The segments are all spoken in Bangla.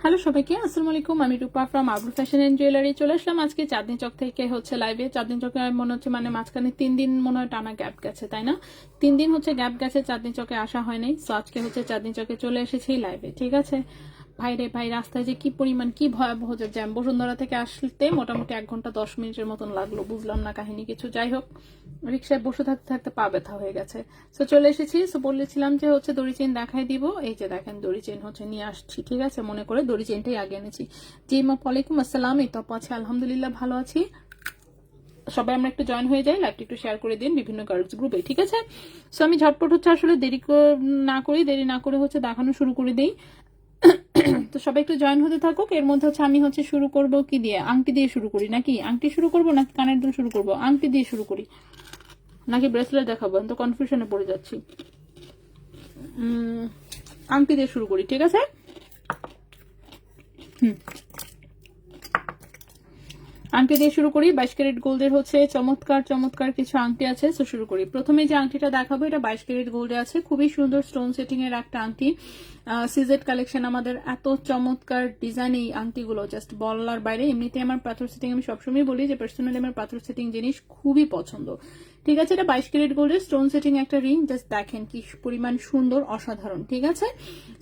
হ্যালো সবাইকে, আসসালামু আলাইকুম। আমি রূপা ফ্রম আবরু ফ্যাশন এন্ড জুয়েলারি চলে আসলাম আজকে চাঁদনি চক থেকে লাইভে। চাঁদনি চকে মনে হচ্ছে মাঝখানে 3 দিন মনে হয় টানা গ্যাপ গেছে, তাই না? 3 দিন গ্যাপ গেছে, চাঁদনি চকে আসা হয় নাই। সো আজকে চাঁদনি চকে চলে এসেছি লাইভে, ঠিক আছে? ভাই রে ভাই, রাস্তায় যে কি পরিমাণ, কি ভয়াবহ যে জ্যাম। বসুন্ধরা থেকে আসতে মোটামুটি 1 ঘন্টা 10 মিনিটের মতন লাগলো। বুঝলাম না কাহিনী কিছু। যাই হোক, রিক্সায় বসে থাকতে থাকতে পা ব্যথা হয়ে গেছে। সো চলে এসেছি। সো বলেছিলাম যে দড়ি চেন দেখাই দিব। এই যে দেখেন, দড়ি চেন নিয়ে আসছি, ঠিক আছে? মনে করে দড়ি চেনটাই আগে এনেছি। জি মা, ওয়ালাইকুম আসসালাম। এই তো আছে, আলহামদুলিল্লাহ ভালো আছি। সবাই আমরা একটু জয়েন হয়ে যাই, লাইভটা একটু শেয়ার করে দিন বিভিন্ন গার্লস গ্রুপে, ঠিক আছে? সো আমি ঝটপট আসলে দেরি না করে দেখানো শুরু করে দিই। তো সবাই একটু জয়েন হতে থাকুক। এর মধ্যে আমি শুরু করব কি দিয়ে? আংটি দিয়ে শুরু করি নাকি? আংটি শুরু করব নাকি কানের দুল শুরু করব? আংটি দিয়ে শুরু করি নাকি ব্রেসলেট দেখাবো? আমি তো কনফিউশনে পড়ে যাচ্ছি। আংটি দিয়ে শুরু করি, ঠিক আছে? আংটি দিয়ে শুরু করি। 22 ক্যারেট গোল্ডের চমৎকার চমৎকার কিছু আংটি আছে। তো শুরু করি। প্রথমে যে আংটিটা দেখাবো এটা 22 ক্যারেট গোল্ডে আছে। খুবই সুন্দর স্টোন সেটিং এর একটা আংটি। সিজেড কালেকশন আমাদের। এত চমৎকার ডিজাইন এই আংটিগুলো জাস্ট বলার বাইরে। এমনিতে আমার পাথর সেটিং, আমি সবসময় বলি যে পার্সোনালি আমার পাথর সেটিং জিনিস খুবই পছন্দ, ঠিক আছে? এটা 22 ক্যারেট গোল্ডের স্টোন সেটিং একটা রিং। জাস্ট দেখেন কি পরিমাণ সুন্দর, অসাধারণ, ঠিক আছে?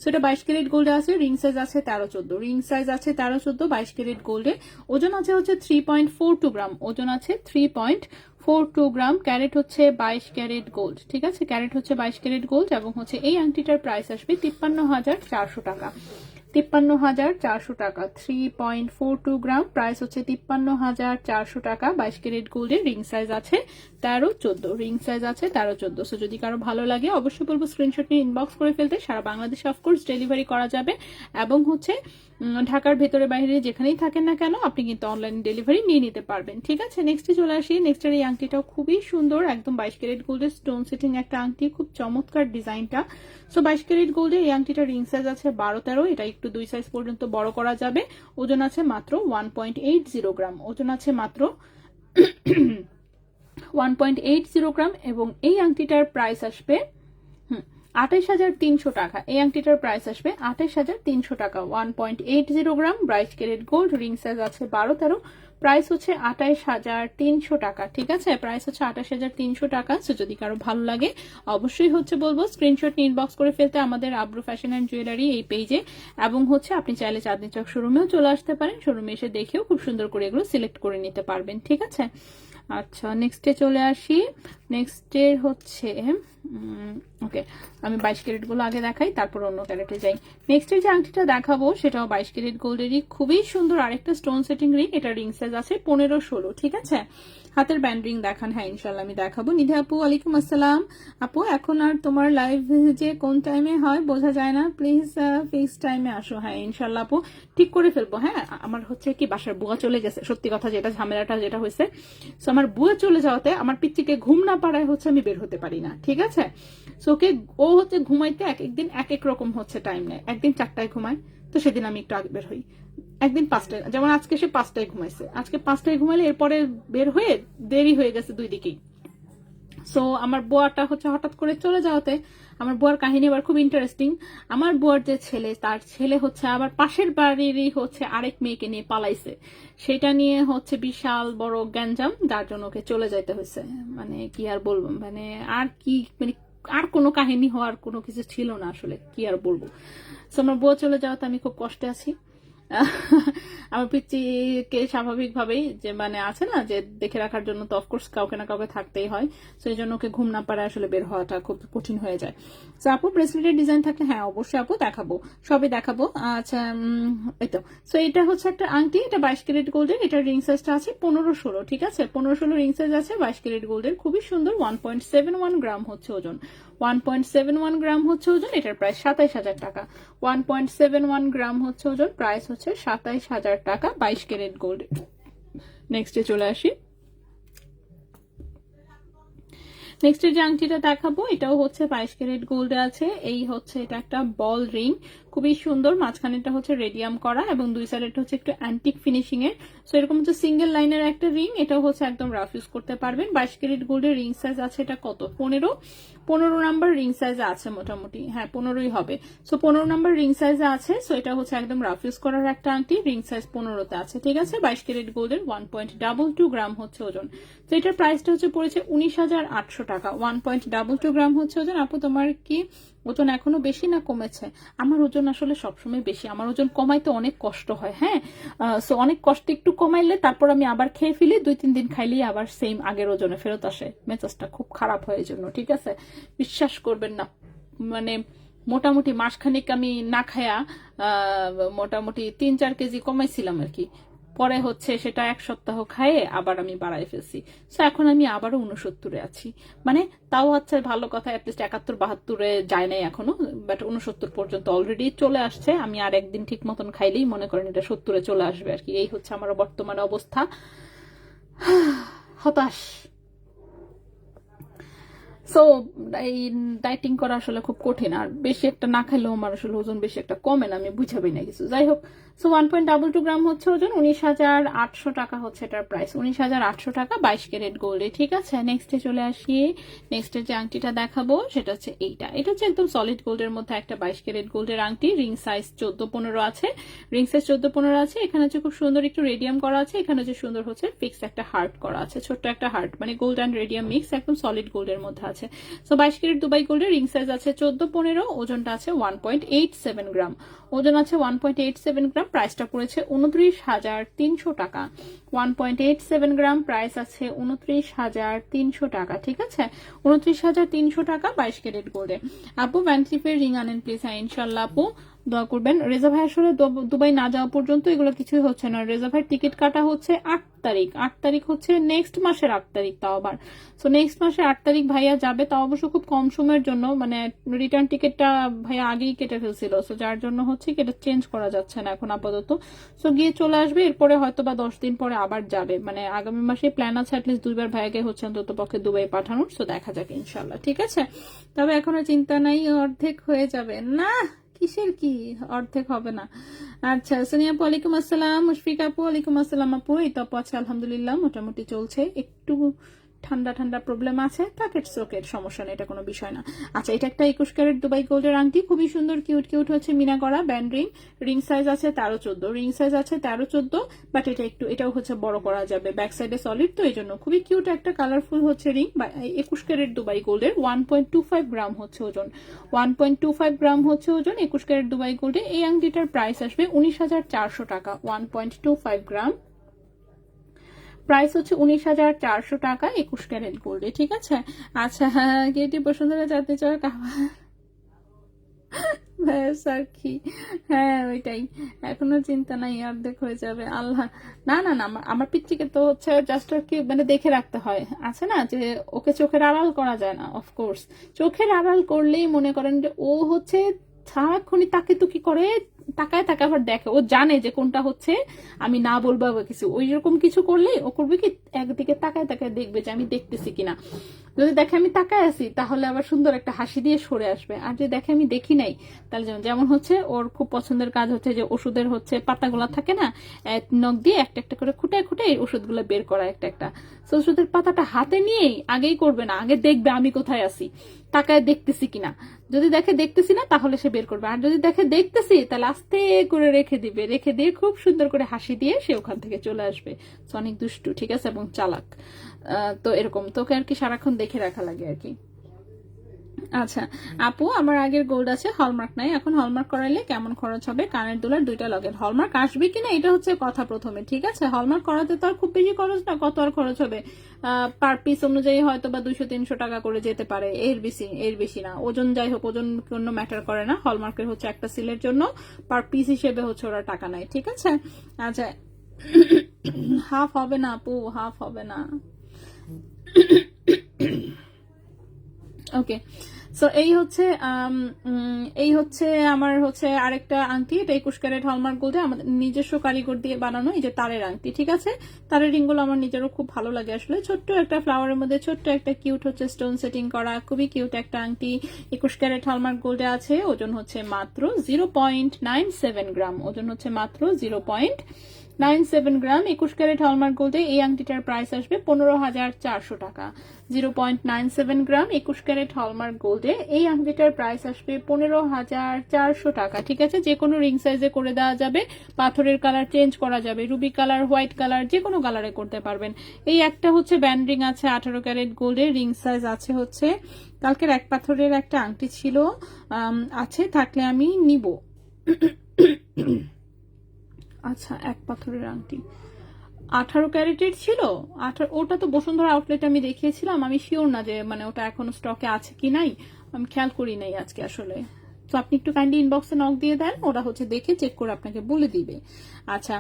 সো এটা 22 ক্যারেট গোল্ডে আছে। রিং সাইজ আছে 13-14, রিং সাইজ আছে 13-14 22 ক্যারেট গোল্ডে। ওজন আছে 3.42 গ্রাম, ওজন আছে 3.42 গ্রাম। ক্যারেট 22 ক্যারেট গোল্ড, ঠিক আছে? Carat 22 carat gold. এবং এই আংটিটার প্রাইস আসবে 53,400 টাকা। 53,400 টাকা। 3.42 গ্রাম, প্রাইস 53,400 টাকা। 22 ক্যারেট গোল্ডের। রিং সাইজ আছে 13-14, রিং সাইজ আছে 13-14। সো যদি কারো ভালো লাগে অবশ্যই বলবো স্ক্রিনশট নিয়ে ইনবক্স করে ফেলতে। সারা বাংলাদেশে অফকোর্স ডেলিভারি করা যাবে। এবং ঢাকার ভেতরে বাইরে যেখানেই থাকেন না কেন আপনি কিন্তু অনলাইন ডেলিভারি নিয়ে নিতে পারবেন, ঠিক আছে? নেক্সটে চলে আসি। নেক্সটের এই আংটিটাও খুবই সুন্দর, একদম 22 ক্যারেট গোল্ডের স্টোন সেটিং একটা আংটি। খুব চমৎকার ডিজাইনটা। সো 22 ক্যারেট গোল্ডের এই আংটিটা রিং সাইজ আছে 12-13। এটা একটু 2 সাইজ পর্যন্ত বড় করা যাবে। ওজন আছে মাত্র 1.80 গ্রাম, ওজন আছে মাত্র 1.80 গ্রাম। এবং এই আংটিটার প্রাইস আসবে 28,300 টাকা। এই আংটিটার প্রাইস আসবে 28,300 টাকা। 1.80 গ্রাম, 22 ক্যারেট গোল্ড, রিং সাইজ আছে 12-13। প্রাইস 28,300 টাকা, ঠিক আছে? প্রাইস 28,300 টাকা। সো যদি কারো ভালো লাগে অবশ্যই বলবো স্ক্রিনশট নিয়ে ইনবক্স করে ফেলতে আমাদের আবরু ফ্যাশন অ্যান্ড জুয়েলারি এই পেজে। এবং আপনি চাইলে চাঁদনি চক শোরুমেও চলে আসতে পারেন। শোরুমে এসে দেখেও খুব সুন্দর করে এগুলো সিলেক্ট করে নিতে পারবেন, ঠিক আছে? আচ্ছা, নেক্সটে চলে আসি। নেক্সটের ওকে, আমি 22 ক্যারেট গুলো আগে দেখাই, তারপর অন্য ক্যারেটে যাই। নেক্সটের যে আংটিটা দেখাবো সেটাও 22 ক্যারেট গোল্ডেরই, খুবই সুন্দর আরেকটা স্টোন সেটিং রিং। এটা রিং সাইজ আছে 15-16, ঠিক আছে? হাতের ব্যান্ড রিং দেখান। হ্যাঁ, ইনশাল্লাহ আমি দেখাবো। নিধি আপু, ওয়ালাইকুম আসসালাম। আপু, এখন আর তোমার লাইভ যে কোন টাইমে হয় বোঝা যায় না, প্লিজ ফিক্স টাইমে আসো। হ্যাঁ ইনশাল্লাহ আপু, ঠিক করে ফেলবো। হ্যাঁ, আমার কি বাসার বুয়া চলে গেছে, সত্যি কথা যেটা, ঝামেলাটা যেটা হয়েছে। সো আমার বুয়া চলে যাওয়াতে আমার পিচ্চিকে ঘুম না পাড়ায় আমি বের হতে পারি না, ঠিক আছে? সো ওকে, ও ঘুমাইতে এক একদিন এক এক রকম টাইম নেয়। একদিন 4টায় ঘুমায়, তো সেদিন আমি একটু আগে বের হই। একদিন 5টায়, যেমন আজকে সে 5টায় ঘুমাইছে। আজকে 5টায় ঘুমাইলে এরপরে বের হয়ে দেরি হয়ে গেছে 2 দিকেই। সো আমার বুয়াটা হঠাৎ করে চলে যাওয়াতে, আমার বুয়ার কাহিনী আবার খুব ইন্টারেস্টিং। আমার বুয়ার যে ছেলে, তার ছেলে আবার পাশের বাড়িরই আরেক মেয়েকে নিয়ে পালাইছে। সেটা নিয়ে বিশাল বড় গ্যাঞ্জাম, যার জন্য ওকে চলে যাইতে হয়েছে। মানে কি আর বলবো, আর কোনো কাহিনী হওয়ার কোনো কিছু ছিল না আসলে, কি আর বলবো। সো আমার বুয়া চলে যাওয়াতে আমি খুব কষ্টে আছি। আমার পিচ্চিকে স্বাভাবিকভাবেই যে আছে না যে দেখে রাখার জন্য তো অফকোর্স কাউকে না কাউকে থাকতেই হয়। সেই জন্য ওকে ঘুম না পারে আসলে বের হওয়াটা খুব কঠিন হয়ে যায়। তো আপু, ব্রেসলেটের ডিজাইন থাকলে হ্যাঁ অবশ্যই আপু দেখাবো, সবই দেখাবো। আচ্ছা, এই তো। সো এটা একটা আংটি, এটা 22 ক্যারেট গোল্ডের। এটা রিং সাইজটা আছে 15-16, ঠিক আছে? 15-16 রিং সাইজ আছে, 22 ক্যারেট গোল্ডের, খুবই সুন্দর। 1.71 গ্রাম ওজন। 1.71 গ্রাম ওজন। এটার প্রাইস 27,000 টাকা। 1.71 গ্রাম ওজন, প্রাইস 27,000 টাকা, 22 ক্যারেট গোল্ড। নেক্সটে চলে আসি। নেক্সট যে আংটিটা দেখাবো এটাও হচ্ছে 22 ক্যারেট গোল্ডে আছে। এই হচ্ছে এটা একটা বল রিং, খুবই সুন্দর, মাঝখানেটা হচ্ছে রেডিয়াম করা এবং দুই সাইডেটা হচ্ছে একটু অ্যান্টিক ফিনিশিং এর। সো এরকম হচ্ছে সিঙ্গেল লাইনের একটা রিং, এটাও হচ্ছে একদম রাফ ইউজ করতে পারবেন। 22 ক্যারেট গোল্ডের রিং সাইজ আছে এটা কত, 15 নাম্বার রিং সাইজে আছে মোটামুটি, হ্যাঁ 15ই হবে। সো 15 নাম্বার রিং সাইজে আছে। সো এটা হচ্ছে একদম রাফ ইউজ করার একটা আংটি, রিং সাইজ 15তে আছে, ঠিক আছে। 22 ক্যারেট গোল্ডের 1.22 গ্রাম হচ্ছে ওজন। তো এটার প্রাইসটা হচ্ছে পড়েছে 19,800 টাকা। 1.22 গ্রাম হচ্ছে ওজন। আপু তোমার কি ওজন এখনো বেশি না কমেছে? আমার ওজন আসলে সবসময় বেশি, আমার ওজন কমাইতে অনেক কষ্ট হয়, হ্যাঁ। সো অনেক কষ্ট একটু কমাইলে তারপর আমি আবার খেয়ে ফেলি, 2-3 দিন খাইলেই আবার সেম আগের ওজনে ফেরত আসে, মেজাজটা খুব খারাপ হয় জন্য, ঠিক আছে। বিশ্বাস করবেন না, মানে মোটামুটি মাসখানিক আমি না খায়া মোটামুটি 3-4 কেজি কমাইছিলাম আর কি। পরে হচ্ছে সেটা 1 সপ্তাহ খায়ে আবার আমি বাড়াই ফেলছি। সো এখন আমি আবারও 69-এ আছি, মানে তাও হচ্ছে ভালো কথা, অ্যাটলিস্ট 71-72-এ যায় নাই এখনো, বাট 69 পর্যন্ত অলরেডি চলে আসছে। আমি আর একদিন ঠিক মতন খাইলেই মনে করেন এটা 70-এ চলে আসবে আর কি। এই হচ্ছে আমার বর্তমানে অবস্থা, হতাশ। সো এই ডাইটিং করা আসলে খুব কঠিন, আর বেশি একটা না খাইলেও আমার আসলে ওজন বেশি একটা কমে না, আমি বুঝাবি না কিছু। যাই হোক, সো 1.22 গ্রাম হচ্ছে ওজন, 19,800 টাকা হচ্ছে এটার প্রাইস, 19,800 টাকা 22 ক্যারেট গোল্ডে, ঠিক আছে। নেক্সটে চলে আসি। নেক্সটের যে আংটিটা দেখাবো সেটা হচ্ছে এইটা, এটা হচ্ছে একদম সলিড গোল্ডের মধ্যে একটা 22 ক্যারেট গোল্ডের আংটি, রিং সাইজ 14-15 আছে, রিং সাইজ 14-15 আছে। এখানে হচ্ছে খুব সুন্দর একটু রেডিয়াম করা আছে, এখানে হচ্ছে সুন্দর হচ্ছে ফিক্স একটা হার্ট করা আছে, ছোট্ট একটা হার্ট, মানে গোল্ড অ্যান্ড রেডিয়াম মিক্স, একদম সলিড গোল্ডের মধ্যে আছে। সো 22 ক্যারেট দুবাই গোল্ডের রিং সাইজ আছে 14-15, ওজনটা আছে 1.87 গ্রাম, ওজন আছে 1.87 গ্রাম। প্রাইসটা পড়েছে 29,300 টাকা। 1.87 গ্রাম, প্রাইস আছে 29,300 টাকা, ঠিক আছে। 29,300 টাকা 22 ক্যারেট গোল্ডে। আপু ভ্যান্টিফের রিং আনেন প্লিজ। হ্যাঁ ইনশাল্লাহ আপু, দোয়া করবেন। রেজা ভাই আসলে দুবাই না যাওয়া পর্যন্ত এগুলো কিছুই হচ্ছে না। রেজা ভাইয়ের টিকিট কাটা হচ্ছে 8 তারিখ, 8 তারিখ হচ্ছে নেক্সট মাসের 8 তারিখ, তাও আবার। সো নেক্সট মাসে 8 তারিখ ভাইয়া যাবে, তাও অবশ্য খুব কম সময়ের জন্য, মানে রিটার্ন টিকিটটা ভাইয়া আগেই কেটে ফেলছিল, সো যার জন্য হচ্ছে কি এটা চেঞ্জ করা যাচ্ছে না এখন আপাতত। সো গিয়ে চলে আসবে, এরপরে হয়তো বা 10 দিন পরে আবার যাবে, মানে আগামী মাসে প্ল্যান আছে অ্যাটলিস্ট 2বার ভাইয়াকে হচ্ছে অন্তত পক্ষে দুবাই পাঠানোর। সো দেখা যাক ইনশাল্লাহ, ঠিক আছে। তবে এখনো চিন্তা নাই, অর্ধেক হয়ে যাবে না, কিসের কি অর্ধেক হবে না। আচ্ছা সোনিয়া আপু ওয়ালাইকুম আসসালাম, মুশফিকা আপু ওয়ালাইকুম আসসালাম। আপু এই তো আপু আছে আলহামদুলিল্লাহ, মোটামুটি চলছে, একটু ঠান্ডা ঠান্ডা প্রবলেম আছে, তাকে সোকেট সমস্যা নেই, এটা কোনো বিষয় না। আচ্ছা এটা একটা 21 ক্যারেট দুবাই গোল্ডের আংটি, খুবই সুন্দর কিউট কিউট হচ্ছে মিনা করা ব্যান্ড রিং, রিং সাইজ আছে 13-14, রিং সাইজ আছে 13-14, বাট এটা একটু এটাও হচ্ছে বড় করা যাবে, ব্যাক সাইডে সলিড, তো এই জন্য খুবই কিউট একটা কালারফুল হচ্ছে রিং। 21 ক্যারেট দুবাই গোল্ডের 1.25 গ্রাম হচ্ছে ওজন, 1.25 গ্রাম হচ্ছে ওজন 21 ক্যারেট দুবাই গোল্ডে। এই আংটিটার প্রাইস আসবে 19,400 টাকা। 1.25 গ্রাম, প্রাইস হচ্ছে 19,400 টাকা 21 ক্যারেট গোল্ডে, ঠিক আছে। আচ্ছা হ্যাঁ, গেটি বসুন্ধরা জানতে চাও স্যার কি, হ্যাঁ ওইটাই, এখনো চিন্তা নাই, অর্ধেক হয়ে যাবে আল্লাহ। না না না, আমার পিচ্চিকে তো হচ্ছে জাস্ট আর কি মানে দেখে রাখতে হয়, আছে না যে ওকে চোখের আড়াল করা যায় না, অফকোর্স চোখের আড়াল করলেই মনে করেন যে ও হচ্ছে সারাক্ষণই তাকে তো কি করে তাকায় তাকে আবার দেখে, ও জানে যে কোনটা হচ্ছে আমি না বলবো বা কিছু, ওই রকম কিছু করলেই ও করবে কি একদিকে তাকায় তাকায় দেখবে যে আমি দেখতেছি কিনা। যদি দেখে আমি তাকায় আছি তাহলে আবার সুন্দর একটা হাসি দিয়ে সরে আসবে, আর যদি দেখে আমি দেখি নাই তাহলে যেমন হচ্ছে ওর খুব পছন্দের কাজ হচ্ছে যে ওষুধের হচ্ছে পাতাগুলা থাকে না, নখ দিয়ে একটা একটা করে খুঁটে খুঁটে এই ওষুধগুলো বের করা একটা একটা। তো ওষুধের পাতাটা হাতে নিয়েই আগেই করবে না, আগে দেখবে আমি কোথায় আছি, তাকায় দেখতেছি কিনা, যদি দেখে দেখতেছি না তাহলে সে বের করবে, আর যদি দেখে দেখতেছি তাহলে আস্তে করে রেখে দিবে, রেখে দিয়ে খুব সুন্দর করে হাসি দিয়ে সে ওখান থেকে চলে আসবে। অনেক দুষ্টু, ঠিক আছে, এবং চালাক। তো এরকম তোকে আর কি সারাক্ষণ দেখে রাখা লাগে আর কি। আচ্ছা আপু আমার আগের গোল্ড আছে, হলমার্ক নাই, এখন হলমার্ক করাইলে কেমন খরচ হবে? কানের দুলার 2টা লগের হলমার্ক আসবে কিনা এটা হচ্ছে কথা প্রথমে, ঠিক আছে। হলমার্ক করাতে তো আর খুব বেশি খরচ না, কত আর খরচ হবে, পার পিস অনুযায়ী হয়তো বা 200-300 টাকা করে যেতে পারে, এর বেশি না। ওজন যাই হোক, ওজন কোনো ম্যাটার করে না, হলমার্কের হচ্ছে একটা সিলের জন্য পার পিস হিসেবে হচ্ছে ওরা টাকা নেয়, ঠিক আছে। আচ্ছা হাফ হবে না আপু, হাফ হবে না। ওকে সো এই হচ্ছে আমার হচ্ছে আরেকটা আংটি, এটা 21 ক্যারেট হলমার্ক গোল্ডে আমাদের নিজস্ব কারিগর দিয়ে বানানো এই যে তারের আংটি, ঠিক আছে। তারের রিংগুলো আমার নিজেরও খুব ভালো লাগে আসলে। ছোট্ট একটা ফ্লাওয়ারের মধ্যে ছোট্ট একটা কিউট হচ্ছে স্টোন সেটিং করা, খুবই কিউট একটা আংটি, 21 ক্যারেট হলমার্ক গোল্ডে আছে। ওজন হচ্ছে মাত্র 0.97 গ্রাম, ওজন হচ্ছে মাত্র 0.97 গ্রাম। 21 ক্যারেট হলমার্ক গোল্ডে এই আংটিটার প্রাইস আসবে 15,400 টাকা। 0.97 গ্রাম 21 ক্যারেট হলমার্ক গোল্ডে এই আংটিটার প্রাইস আসবে 15,400 টাকা, ঠিক আছে। যে কোনো রিং সাইজে করে দেওয়া যাবে, পাথরের কালার চেঞ্জ করা যাবে, রুবি কালার, হোয়াইট কালার, যে কোনো কালারে করতে পারবেন। এই একটা হচ্ছে ব্যান্ড রিং আছে 18 ক্যারেট গোল্ডের, রিং সাইজ আছে হচ্ছে, কালকের এক পাথরের একটা আংটি ছিল, আছে, থাকলে আমি নিব। আচ্ছা, এক পাথরের আংটি 18 ক্যারেটের ছিল, ওটা তো বসুন্ধরা আউটলেট আমি দেখিয়েছিলাম, আমি শিওর না যে মানে ওটা এখনো স্টকে আছে কি নাই, আমি খেয়াল করি নাই আজকে আসলে। তো আপনি একটু কাইন্ডলি ইনবক্সে নক দিয়ে দেন, ওরা হচ্ছে দেখে চেক করে আপনাকে বলে দিবে। আচ্ছা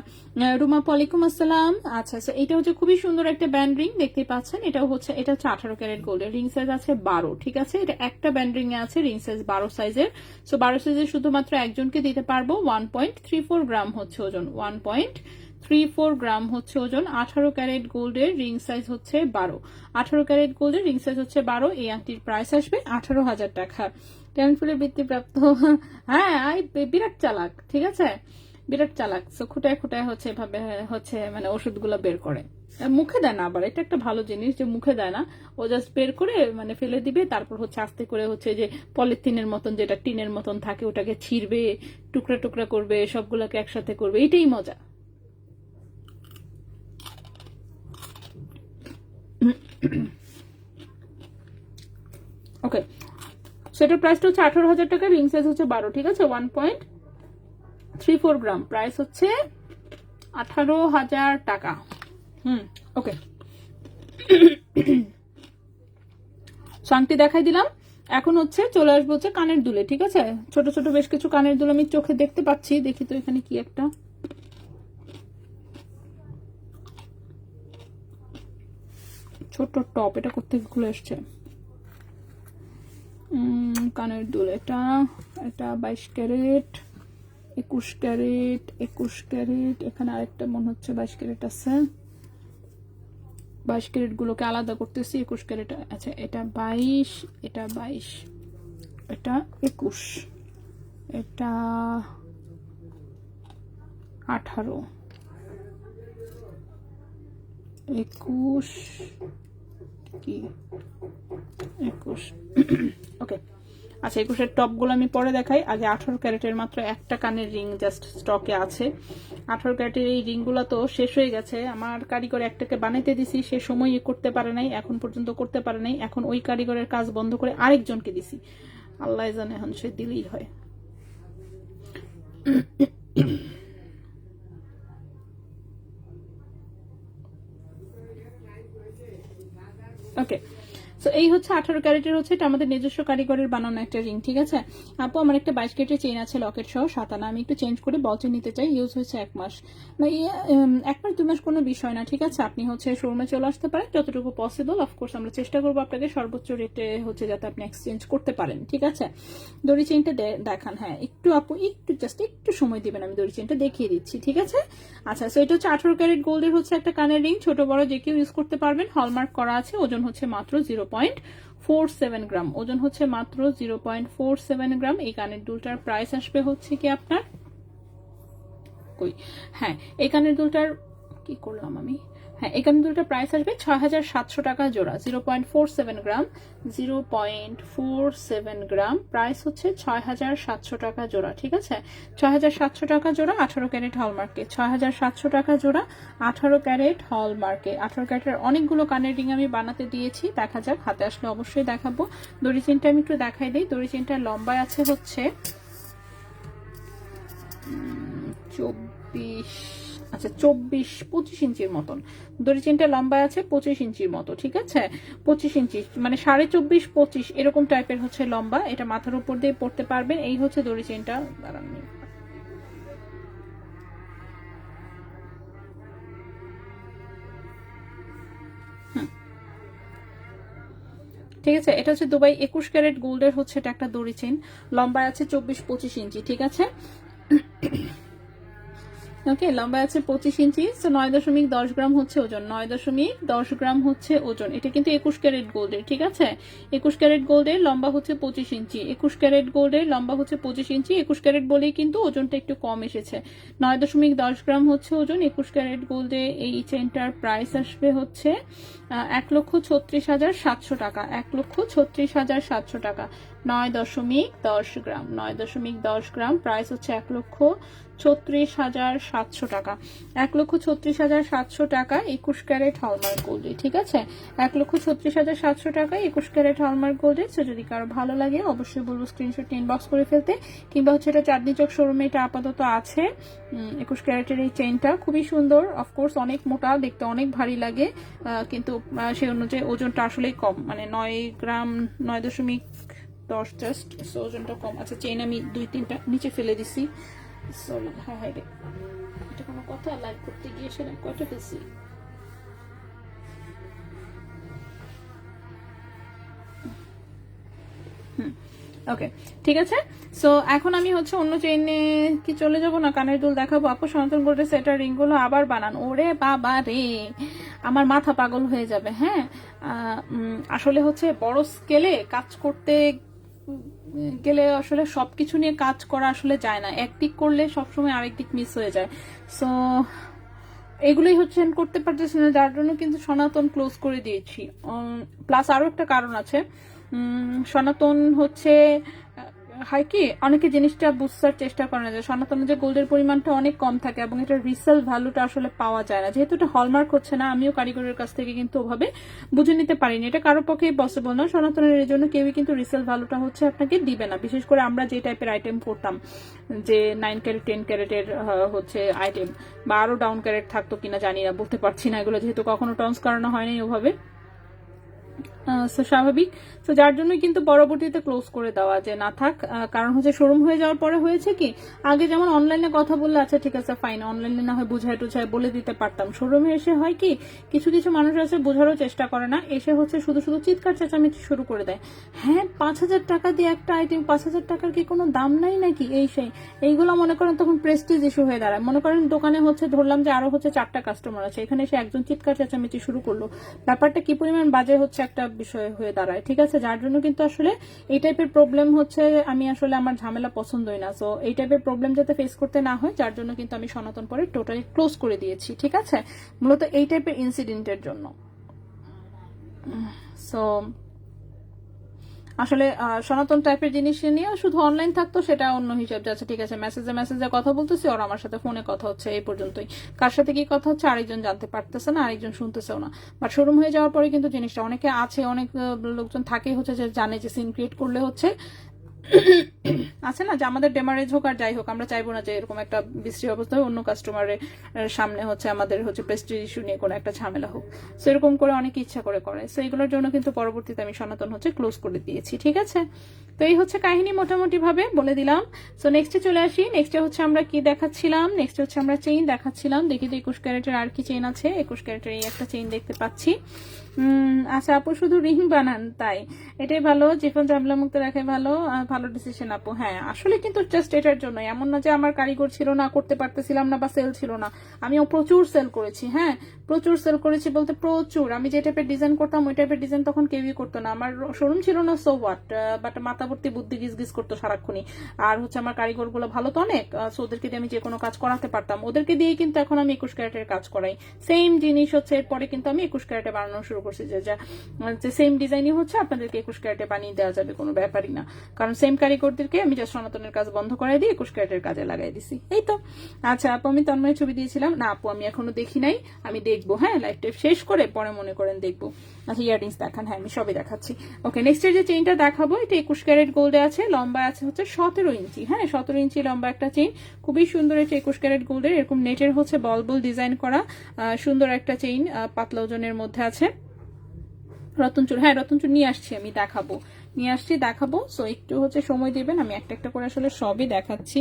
রুমা, ওয়ালাইকুম আসসালাম। আচ্ছা এটা হচ্ছে খুবই সুন্দর একটা ব্যান্ড রিং, দেখতে পাচ্ছেন। এটা হচ্ছে 18 ক্যারেট গোল্ডের, রিং সাইজ আছে 12, ঠিক আছে। এটা একটা ব্যান্ড রিং এ আছে, রিং সাইজ 12 সাইজের। সো 12 সাইজের শুধুমাত্র একজনকে দিতে পারবো। 1.34 গ্রাম হচ্ছে ওজন, 1.34 গ্রাম হচ্ছে ওজন। 18 ক্যারেট গোল্ডের, রিং সাইজ হচ্ছে 12। 18 ক্যারেট গোল্ডের, রিং সাইজ হচ্ছে 12। এই আংটির প্রাইস আসবে 18,000 টাকা। ট্যালেন্টফুলের বৃত্তিপ্রাপ্ত, হ্যাঁ বিরাট চালাক, ঠিক আছে, বিরাট চালাক। সো খুঁটায় খুঁটায় হচ্ছে এভাবে হচ্ছে মানে ওষুধগুলো বের করে, মুখে দেয় না। আবার এটা একটা ভালো জিনিস যে মুখে দেয় না, ও জাস্ট বের করে মানে ফেলে দিবে, তারপর হচ্ছে আস্তে করে হচ্ছে যে পলিথিনের মতন, যেটা টিনের মতন থাকে, ওটাকে ছিঁড়বে, টুকরা টুকরা করবে, সবগুলোকে একসাথে করবে, এটাই মজা। ওকে, সেটার প্রাইসটা হচ্ছে 18,000 টাকা, রিং সাইজ হচ্ছে 12, ঠিক আছে। 1.34 গ্রাম, প্রাইস হচ্ছে 18,000 টাকা। ওকে, শান্তি দেখাই দিলাম। এখন হচ্ছে চলে আসবো হচ্ছে কানের দুলে, ঠিক আছে। ছোট ছোট বেশ কিছু কানের দুল আমি চোখে দেখতে পাচ্ছি, দেখি তো এখানে কি একটা ছোট টপ, এটা কোথেকে খুলে এসছে। কানের দুল, এটা 22 ক্যারেট, 21 ক্যারেট, 21 ক্যারেট, এখানে আরেকটা মনে হচ্ছে 22 ক্যারেট আছে। 22 ক্যারেট গুলোকে আলাদা করতেছি, 21 ক্যারেট, আচ্ছা এটা 22, এটা 22, এটা 21, এটা 18, 21 কি 21। ওকে, আচ্ছা 21-এর টপগুলো আমি পরে দেখাই, আগে 18 ক্যারেটের মাত্র একটা কানের রিং জাস্ট স্টকে আছে। 18 ক্যারেটের এই রিংগুলো তো শেষ হয়ে গেছে, আমার কারিগর একটাকে বানাইতে দিছি, সে সময় করতে পারে নাই, এখন পর্যন্ত করতে পারে নাই। এখন ওই কারিগরের কাজ বন্ধ করে আরেকজনকে দিছি, আল্লাহ জানে এখন সে দিলেই হয়। ওকে, সো এই হচ্ছে 18 ক্যারেটের, হচ্ছে এটা আমাদের নিজস্ব কারিগরের বানানো একটা রিং, ঠিক আছে। আপু আমার একটা 22 ক্যারেটের চেইন আছে লকেট সহ 7 আনা, আমি একটু চেঞ্জ করে বলচেন নিতে চাই, ইউজ হয়েছে 1 মাস, না 1 মাস 2 মাস কোনো বিষয় না, ঠিক আছে। আপনি হচ্ছে শোরুমে চলে আসতে পারেন যতটুকু পসিবল, অফকোর্স আমরা চেষ্টা করবো আপনাকে সর্বোচ্চ রেটে হচ্ছে যাতে আপনি এক্সচেঞ্জ করতে পারেন, ঠিক আছে। দড়ি চেইনটা দেখান, হ্যাঁ একটু আপু একটু জাস্ট একটু সময় দিবেন, আমি দড়ি চেইনটা দেখিয়ে দিচ্ছি, ঠিক আছে। আচ্ছা, সো এটা হচ্ছে 18 ক্যারেট গোল্ডের হচ্ছে একটা কানের রিং, ছোট বড় যে কেউ ইউজ করতে পারবেন, হলমার্ক করা আছে। ওজন হচ্ছে মাত্র 0.47 গ্রাম, ওজন হচ্ছে মাত্র 0.47 গ্রাম। এই কানের দুলটার প্রাইস আসবে হচ্ছে কি আপনার, কই, হ্যাঁ এই কানের দুলটার কি করলাম আমি, হ্যাঁ এই কানের দুলটার প্রাইস আসবে 6,700 টাকা জোড়া। 0.47 গ্রাম, 0.47 গ্রাম, প্রাইস হচ্ছে 6,700 টাকা জোড়া, ঠিক আছে। 6,700 টাকা জোড়া, 18 ক্যারেট হলমার্কে, 6,700 টাকা জোড়া, 18 ক্যারেট হলমার্কে। 18 ক্যারেটের অনেকগুলো কানের রিং আমি বানাতে দিয়েছি, দেখা যাক, হাতে আসলে অবশ্যই দেখাবো। দড়ি চেনটা আমি একটু দেখাই দিই, দড়ি চেনটার লম্বায় আছে হচ্ছে 24, আচ্ছা 24-25 ইঞ্চির মতন। দড়ি চেনটা লম্বায় আছে 25 ইঞ্চির মতো, ঠিক আছে। 25 ইঞ্চি মানে 24.5-25 এরকম টাইপের হচ্ছে লম্বা, এটা মাথার উপর দিয়ে পড়তে পারবেন। এই হচ্ছে দড়ি চেনটা, দাঁড়ান ঠিক আছে। এটা হচ্ছে দুবাই 21 ক্যারেট গোল্ডের হচ্ছে এটা একটা দড়ি চেন, লম্বা আছে 24-25 ইঞ্চি, ঠিক আছে। ওকে, লম্বা আছে 25 ইঞ্চি। সো 9.10 গ্রাম হচ্ছে ওজন, 9.10 গ্রাম হচ্ছে ওজন। এটা কিন্তু 21 ক্যারেট গোল্ডের, ঠিক আছে। 21 ক্যারেট গোল্ডের, লম্বা হচ্ছে 25 ইঞ্চি। 21 ক্যারেট গোল্ডের, লম্বা হচ্ছে 25 ইঞ্চি। 21 ক্যারেট বলেই কিন্তু ওজনটা একটু কম এসেছে। 9.10 গ্রাম হচ্ছে ওজন। 21 ক্যারেট গোল্ডে এই চেনটার প্রাইস আসবে হচ্ছে 1,36,700 টাকা। 1,36,700 টাকা। 9.10 গ্রাম, 9.10 গ্রাম, প্রাইস হচ্ছে 1,36,700 টাকা। 1,36,700 টাকা 21 ক্যারেট হলমার্ক গোল্ডে, ঠিক আছে। 1,36,700 টাকা 21 ক্যারেট হলমার্ক গোল্ডে। সো যদি কারো ভালো লাগে অবশ্যই বলবো স্ক্রিনশট ইনবক্স করে ফেলতে, কিংবা হচ্ছে এটা চাঁদনি চক শোরুমে এটা আপাতত আছে। 21 ক্যারেটের এই চেইনটা খুবই সুন্দর, অফকোর্স অনেক মোটা, দেখতে অনেক ভারী লাগে, কিন্তু সেই অনুযায়ী ওজনটা আসলেই কম, মানে 9 গ্রাম, 9.10 জাস্ট। সো ওজনটা কম। আচ্ছা, চেইন আমি 2-3টা নিচে ফেলে দিছি, সরি। হ্যাঁ রে, এটা কোনো কথা? লাইভ করতে গিয়ে সেটা কয়টা ফেলছি? ওকে, ঠিক আছে। সো এখন আমি হচ্ছে অন্য চেইনে কি চলে যাব না, কানের দুল দেখাবো। আপু সনাতন গোল্ডের সেটার রিংগুলো আবার বানান। ওরে বাবা রে, আমার মাথা পাগল হয়ে যাবে। হ্যাঁ, আসলে হচ্ছে বড় স্কেলে কাজ করতে গেলে আসলে সবকিছু নিয়ে কাজ করা আসলে যায় না, একদিক করলে সবসময় আরেক দিক মিস হয়ে যায়। সো এগুলোই হচ্ছে করতে পারতেছি না, যার জন্য কিন্তু সনাতন ক্লোজ করে দিয়েছি। প্লাস আরো একটা কারণ আছে, সনাতন হচ্ছে হয় কি, অনেকে জিনিসটা বুঝতে চেষ্টা করে না যে সনাতনে যে গোল্ডের পরিমাণটা অনেক কম থাকে এবং এটা রিসেল ভ্যালুটা আসলে পাওয়া যায় না। যেহেতু এটা হলমার্ক হচ্ছে না, আমিও কারিগরের কাছ থেকে কিন্তু ওভাবে বুঝে নিতে পারিনি, এটা কারো পক্ষেই পসিবল না। সনাতনের এই জন্য কেউই কিন্তু রিসেল ভ্যালুটা হচ্ছে আপনাকে দিবে না, বিশেষ করে আমরা যে টাইপের আইটেম করতাম, যে 9 ক্যারেট 10 ক্যারেটের হচ্ছে আইটেম, বা আরো ডাউন ক্যারেট থাকতো কিনা জানি না, বলতে পারছি না, এগুলো যেহেতু কখনো টর্নস করানো হয়নি ওভাবে, স্বাভাবিক। তো যার জন্য কিন্তু পরবর্তীতে ক্লোজ করে দেওয়া, যে না থাক। কারণ হচ্ছে শোরুম হয়ে যাওয়ার পরে হয়েছে কি, আগে যেমন অনলাইনে কথা বললে আচ্ছা ঠিক আছে ফাইন, অনলাইনে না হয় বুঝায় টুঝায় বলে দিতে পারতাম, শোরুমে এসে হয় কি কিছু কিছু মানুষ আছে বোঝারও চেষ্টা করে না, এসে হচ্ছে শুধু শুধু চিৎকার চেঁচামেচি শুরু করে দেয়। হ্যাঁ, 5,000 টাকা দিয়ে একটা আইটেম, 5,000 টাকার কি কোনো দাম নাই নাকি, এই সেই এইগুলো মনে করেন তখন প্রেস্টিজ ইস্যু হয়ে দাঁড়ায়। মনে করেন দোকানে হচ্ছে ধরলাম যে আরো হচ্ছে 4টা কাস্টমার আছে, এখানে এসে একজন চিৎকার চেঁচামেচি শুরু করলো, ব্যাপারটা কি পরিমাণ বাজে হচ্ছে একটা বিষয় হয়ে দাঁড়ায়, ঠিক আছে। যার জন্য কিন্তু আসলে এই টাইপের প্রবলেম হচ্ছে, আমি আসলে আমার ঝামেলা পছন্দই না। সো এই টাইপের প্রবলেম যাতে ফেস করতে না হয়, যার জন্য কিন্তু আমি সনাতন পরে টোটালি ক্লোজ করে দিয়েছি, ঠিক আছে, মূলত এই টাইপের ইনসিডেন্টের জন্য। সো আসলে সনাতন টাইপের জিনিস নিয়ে শুধু অনলাইন থাকতো সেটা অন্য হিসাব যাচ্ছে, ঠিক আছে। মেসেজে কথা বলতেছি, ওর আমার সাথে ফোনে কথা হচ্ছে, এই পর্যন্তই। কার সাথে কি কথা হচ্ছে আরেকজন জানতে পারতেছে না, আরেকজন শুনতেছেও না। বাট শোরুম হয়ে যাওয়ার পরে কিন্তু জিনিসটা অনেকে আছে, অনেক লোকজন থাকেই হচ্ছে যে জানে যে সিন ক্রিয়েট করলে হচ্ছে আছে না, যে আমাদের ডেমারেজ হোক আর যাই হোক, আমরা চাইবো না যে এরকম একটা বিশ্রী অবস্থা হয়, অন্য কাস্টমারের সামনে হচ্ছে আমাদের হচ্ছে প্রেস্টিজ ইস্যু নিয়ে কোনো একটা ঝামেলা হোক। সো এরকম করে অনেকে ইচ্ছা করে। সো এগুলোর জন্য কিন্তু পরবর্তীতে আমি সনাতন হচ্ছে ক্লোজ করে দিয়েছি, ঠিক আছে। তো এই হচ্ছে কাহিনী, মোটামুটি ভাবে বলে দিলাম। সো নেক্সটে চলে আসি। নেক্সটে হচ্ছে আমরা কি দেখাচ্ছিলাম, নেক্সটে হচ্ছে আমরা চেইন দেখাচ্ছিলাম। দেখি তো 21 ক্যারেটের আর কি চেইন আছে। 21 ক্যারেটের এই একটা চেইন দেখতে পাচ্ছি। আচ্ছা আপু শুধু রিং বানান, তাই এটাই ভালো, জীবন ঝামেলা মুক্ত রাখে ভালো, ভালো ডিসিশন আপু। হ্যাঁ, আসলে কিন্তু জাস্ট এটার জন্য, এমন না যে আমার কারিগর ছিল না, করতে পারতেছিলাম না, বা সেল ছিল না, আমিও প্রচুর সেল করেছি। হ্যাঁ, প্রচুর সেল করেছি বলতে প্রচুর। আমি যে টাইপের ডিজাইন করতাম ওই টাইপের ডিজাইন তখন কেউই করতো না, আমার শোরুম ছিল না, সো হোয়াট, বাট মাথাভর্তি বুদ্ধি গিজ করতো সারাক্ষণই। আর হচ্ছে আমার কারিগর গুলো ভালো তো অনেক, সো ওদেরকে দিয়ে আমি যে কোনো কাজ করাতে পারতাম, ওদেরকে দিয়েই কিন্তু এখন আমি 21 ক্যারেটের কাজ করাই। সেম জিনিস হচ্ছে এরপরে কিন্তু আমি 21 ক্যারেটে বানানো শুরু করছি, যে সেম ডিজাইনই হচ্ছে আপনাদেরকে 21 ক্যারেটে বানিয়ে দেওয়া যাবে, কোনো ব্যাপারই না। কারণ সেম কারিগরদেরকে আমি জাস্ট সনাতনের কাজ বন্ধ করাই দিয়ে 21 ক্যারেটের কাজে লাগাই দিছি, এই তো। আচ্ছা আপু আমি তন্ময় ছবি দিয়েছিলাম না, আপু আমি এখনো দেখি নাই, আমি দেখবো। হ্যাঁ, লাইভ টাইপ শেষ করে পরে মনে করেন দেখবো। আচ্ছা ইয়াররিংস দেখান, হ্যাঁ আমি সবই দেখাচ্ছি। ওকে, নেক্সটের যে চেইনটা দেখাবো এটা 21 ক্যারেট গোল্ডে আছে, লম্বা আছে হচ্ছে 17 ইঞ্চি। হ্যাঁ, 17 ইঞ্চি লম্বা একটা চেইন, খুবই সুন্দর। এটা 21 ক্যারেট গোল্ডের, এরকম নেটের হচ্ছে বল ডিজাইন করা সুন্দর একটা চেইন, পাতলা ওজনের মধ্যে আছে। রতনচুর, হ্যাঁ রতনচুর নিয়ে আসছি, আমি দেখাবো। নিয়ে আসছি, দেখাবো। সো একটু হচ্ছে সময় দিবেন, আমি একটা একটা করে আসলে সবই দেখাচ্ছি,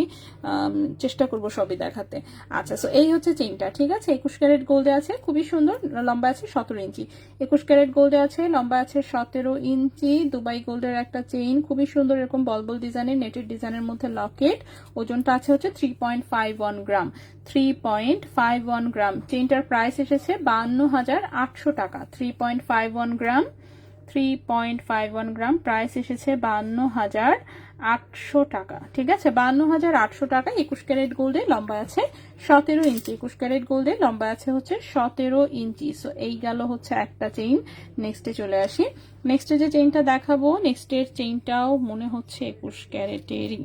চেষ্টা করব সবই দেখাতে। আচ্ছা, সো এই হচ্ছে চেইনটা, ঠিক আছে। 21 ক্যারেট গোল্ডে আছে, খুবই সুন্দর, লম্বা আছে 17 ইঞ্চি। 21 ক্যারেট গোল্ডে আছে, লম্বা আছে 17 ইঞ্চি। দুবাই গোল্ডের একটা চেইন, খুবই সুন্দর, এরকম বলবল ডিজাইনের নেটের ডিজাইনের মধ্যে লকেট। ওজনটা আছে হচ্ছে 3.51 গ্রাম, 3.51 গ্রাম। চেইনটার প্রাইস এসেছে 52,800 টাকা। 3.51 গ্রাম, 3.51 গ্রাম, প্রাইস এসেছে 52,800 টাকা, ঠিক আছে। 52,800 টাকা। 21 ক্যারেট গোল্ডে, লম্বা আছে 17 ইঞ্চি। 21 ক্যারেট গোল্ডে লম্বা আছে হচ্ছে 17 ইঞ্চি। সো এই গেল হচ্ছে একটা চেইন। নেক্সটে চলে আসি। নেক্সটে যে চেইনটা দেখাবো, নেক্সটের চেইনটাও মনে হচ্ছে 21 ক্যারেটেরই।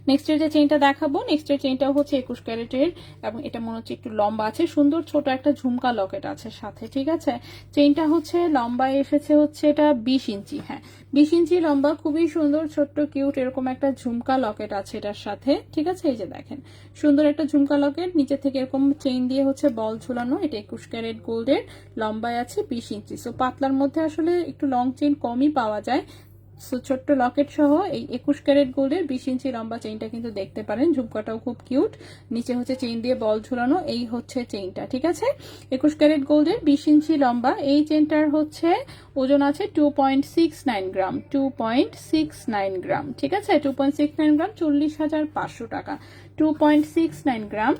নেক্সটের যে চেইনটা দেখাবো, নেক্সটের চেইনটাও হচ্ছে 21 ক্যারেটের, এবং এটা মনে হচ্ছে একটু লম্বা আছে, সুন্দর ছোট একটা ঝুমকা লকেট আছে সাথে, ঠিক আছে। চেইনটা হচ্ছে লম্বা এসেছে হচ্ছে এটা 20 ইঞ্চি, হ্যাঁ 20 ইঞ্চি লম্বা, খুবই সুন্দর ছোট্ট কিউট এরকম একটা ঝুমকা লকেট আছে এটার সাথে, ঠিক আছে। এই যে দেখেন সুন্দর একটা ঝুমকা লকেট, নিচে থেকে এরকম চেইন দিয়ে হচ্ছে বল ঝুলানো। এটা 21 ক্যারেট গোল্ডের, লম্বায় আছে 20 ইঞ্চি। সো পাতলার মধ্যে আসলে একটু লং চেইন কমই পাওয়া যায়। সো ছোট্ট লকেট সহ এই 21 ক্যারেট গোল্ডের 20 ইঞ্চি লম্বা চেইনটা কিন্তু দেখতে পারেন। ঝুমকাটাও খুব কিউট, নিচে হচ্ছে চেইন দিয়ে বল ঝুলানো। এই হচ্ছে চেইনটা, ঠিক আছে। 21 ক্যারেট গোল্ডের 20 ইঞ্চি লম্বা এই চেইনটার হচ্ছে ওজন আছে 2.69 গ্রাম, 2.69 গ্রাম, ঠিক আছে। 2.69 গ্রাম, 40,500 টাকা। 2.69 গ্রাম,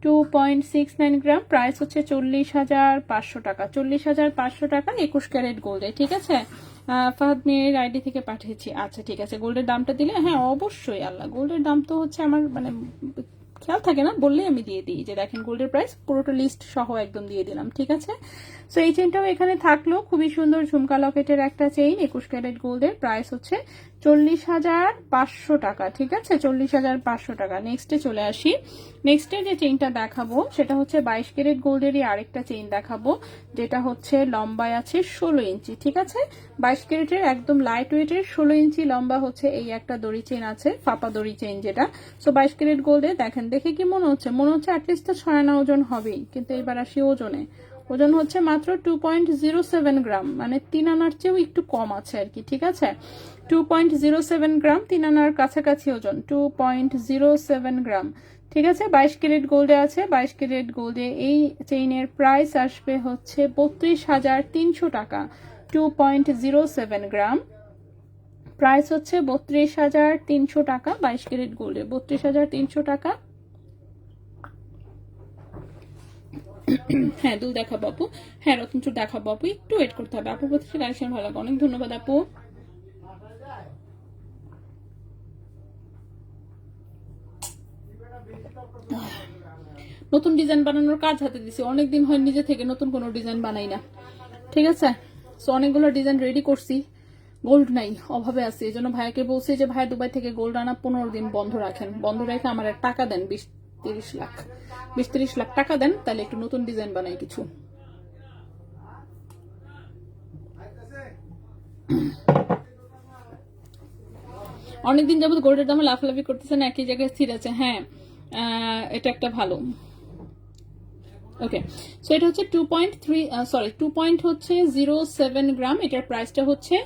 2.69 গ্রাম, প্রাইস হচ্ছে 40,500 টাকা। 40,500 টাকা 21 ক্যারেট গোল্ডে, ঠিক আছে। ফাহাদ মেয়ের আইডি থেকে পাঠিয়েছি। আচ্ছা ঠিক আছে, গোল্ডের দামটা দিলে, হ্যাঁ অবশ্যই আল্লাহ, গোল্ডের দাম তো হচ্ছে আমার মানে খেয়াল থাকে না, বললেই আমি দিয়ে দিই। যে দেখেন গোল্ডের প্রাইস পুরোটা লিস্ট সহ একদম দিয়ে দিলাম, ঠিক আছে। সো এই চেইনটাও এখানে থাকলো, খুবই সুন্দর ঝুমকা লকেটের একটা চেইন, 21 ক্যারেট গোল্ডের, প্রাইস হচ্ছে 40,500 টাকা, ঠিক আছে। 40,500 টাকা। নেক্সটে চলে আসি। নেক্সটে যে চেইনটা দেখাবো সেটা হচ্ছে 22 ক্যারেট গোল্ডেরই আরেকটা চেইন দেখাবো, যেটা হচ্ছে লম্বায় আছে 16 ইঞ্চি, ঠিক আছে। 22 ক্যারেটের একদম লাইট ওয়েটের 16 ইঞ্চি লম্বা হচ্ছে এই একটা দড়ি চেইন আছে, ফাপা দড়ি চেইন যেটা। সো 22 ক্যারেট গোল্ডে দেখেন, দেখে কি মনে হচ্ছে? মনে হচ্ছে অ্যাটলিস্ট তো 6 আনা ওজন হবেই, কিন্তু এবার আসি ওজনে। ওজন হচ্ছে মাত্র 2.07 গ্রাম, মানে 3 আনার চেয়েও একটু কম আছে আর কি, ঠিক আছে। 2.07 গ্রাম, 3 আনার কাছাকাছি ওজন, 2.07 গ্রাম, ঠিক আছে। 22 ক্যারেট গোল্ডে আছে। 22 ক্যারেট গোল্ডে এই চেইনের প্রাইস আসবে হচ্ছে 32,300 টাকা। 2.07 গ্রাম, প্রাইস হচ্ছে 32,300 টাকা। 22 ক্যারেট গোল্ডে 32,300 টাকা। হ্যাঁ দুল দেখাবো আপু, হ্যাঁ রতনচুর দেখাবো আপু, একটু ওয়েট করতে হবে। আপুর প্রতি কালেকশন ভালো লাগে, অনেক ধন্যবাদ আপু। নতুন ডিজাইন বানানোর কাজ হাতে দিছি, অনেকদিন হয় নিজে থেকে নতুন কোনো ডিজাইন বানাই না, ঠিক আছে। সো অনেকগুলো ডিজাইন রেডি করছি, গোল্ড নাই, অভাবে আছে। এই জন্য ভাইয়াকে বলছি যে ভাইয়া দুবাই থেকে গোল্ড আনা 15 দিন বন্ধ রাখেন, বন্ধ রেখে আমার টাকা দেন 20-30 লাখ, 20-30 লাখ টাকা দেন, তাহলে একটু নতুন ডিজাইন বানাই কিছু। অনেকদিন যাবত গোল্ডের দামে লাফালাফি করতেছেন, একই জায়গায় স্থির আছে। হ্যাঁ এটা একটা ভালো। ওকে, সো এটা হচ্ছে 2.07 গ্রাম, এটার প্রাইসটা হচ্ছে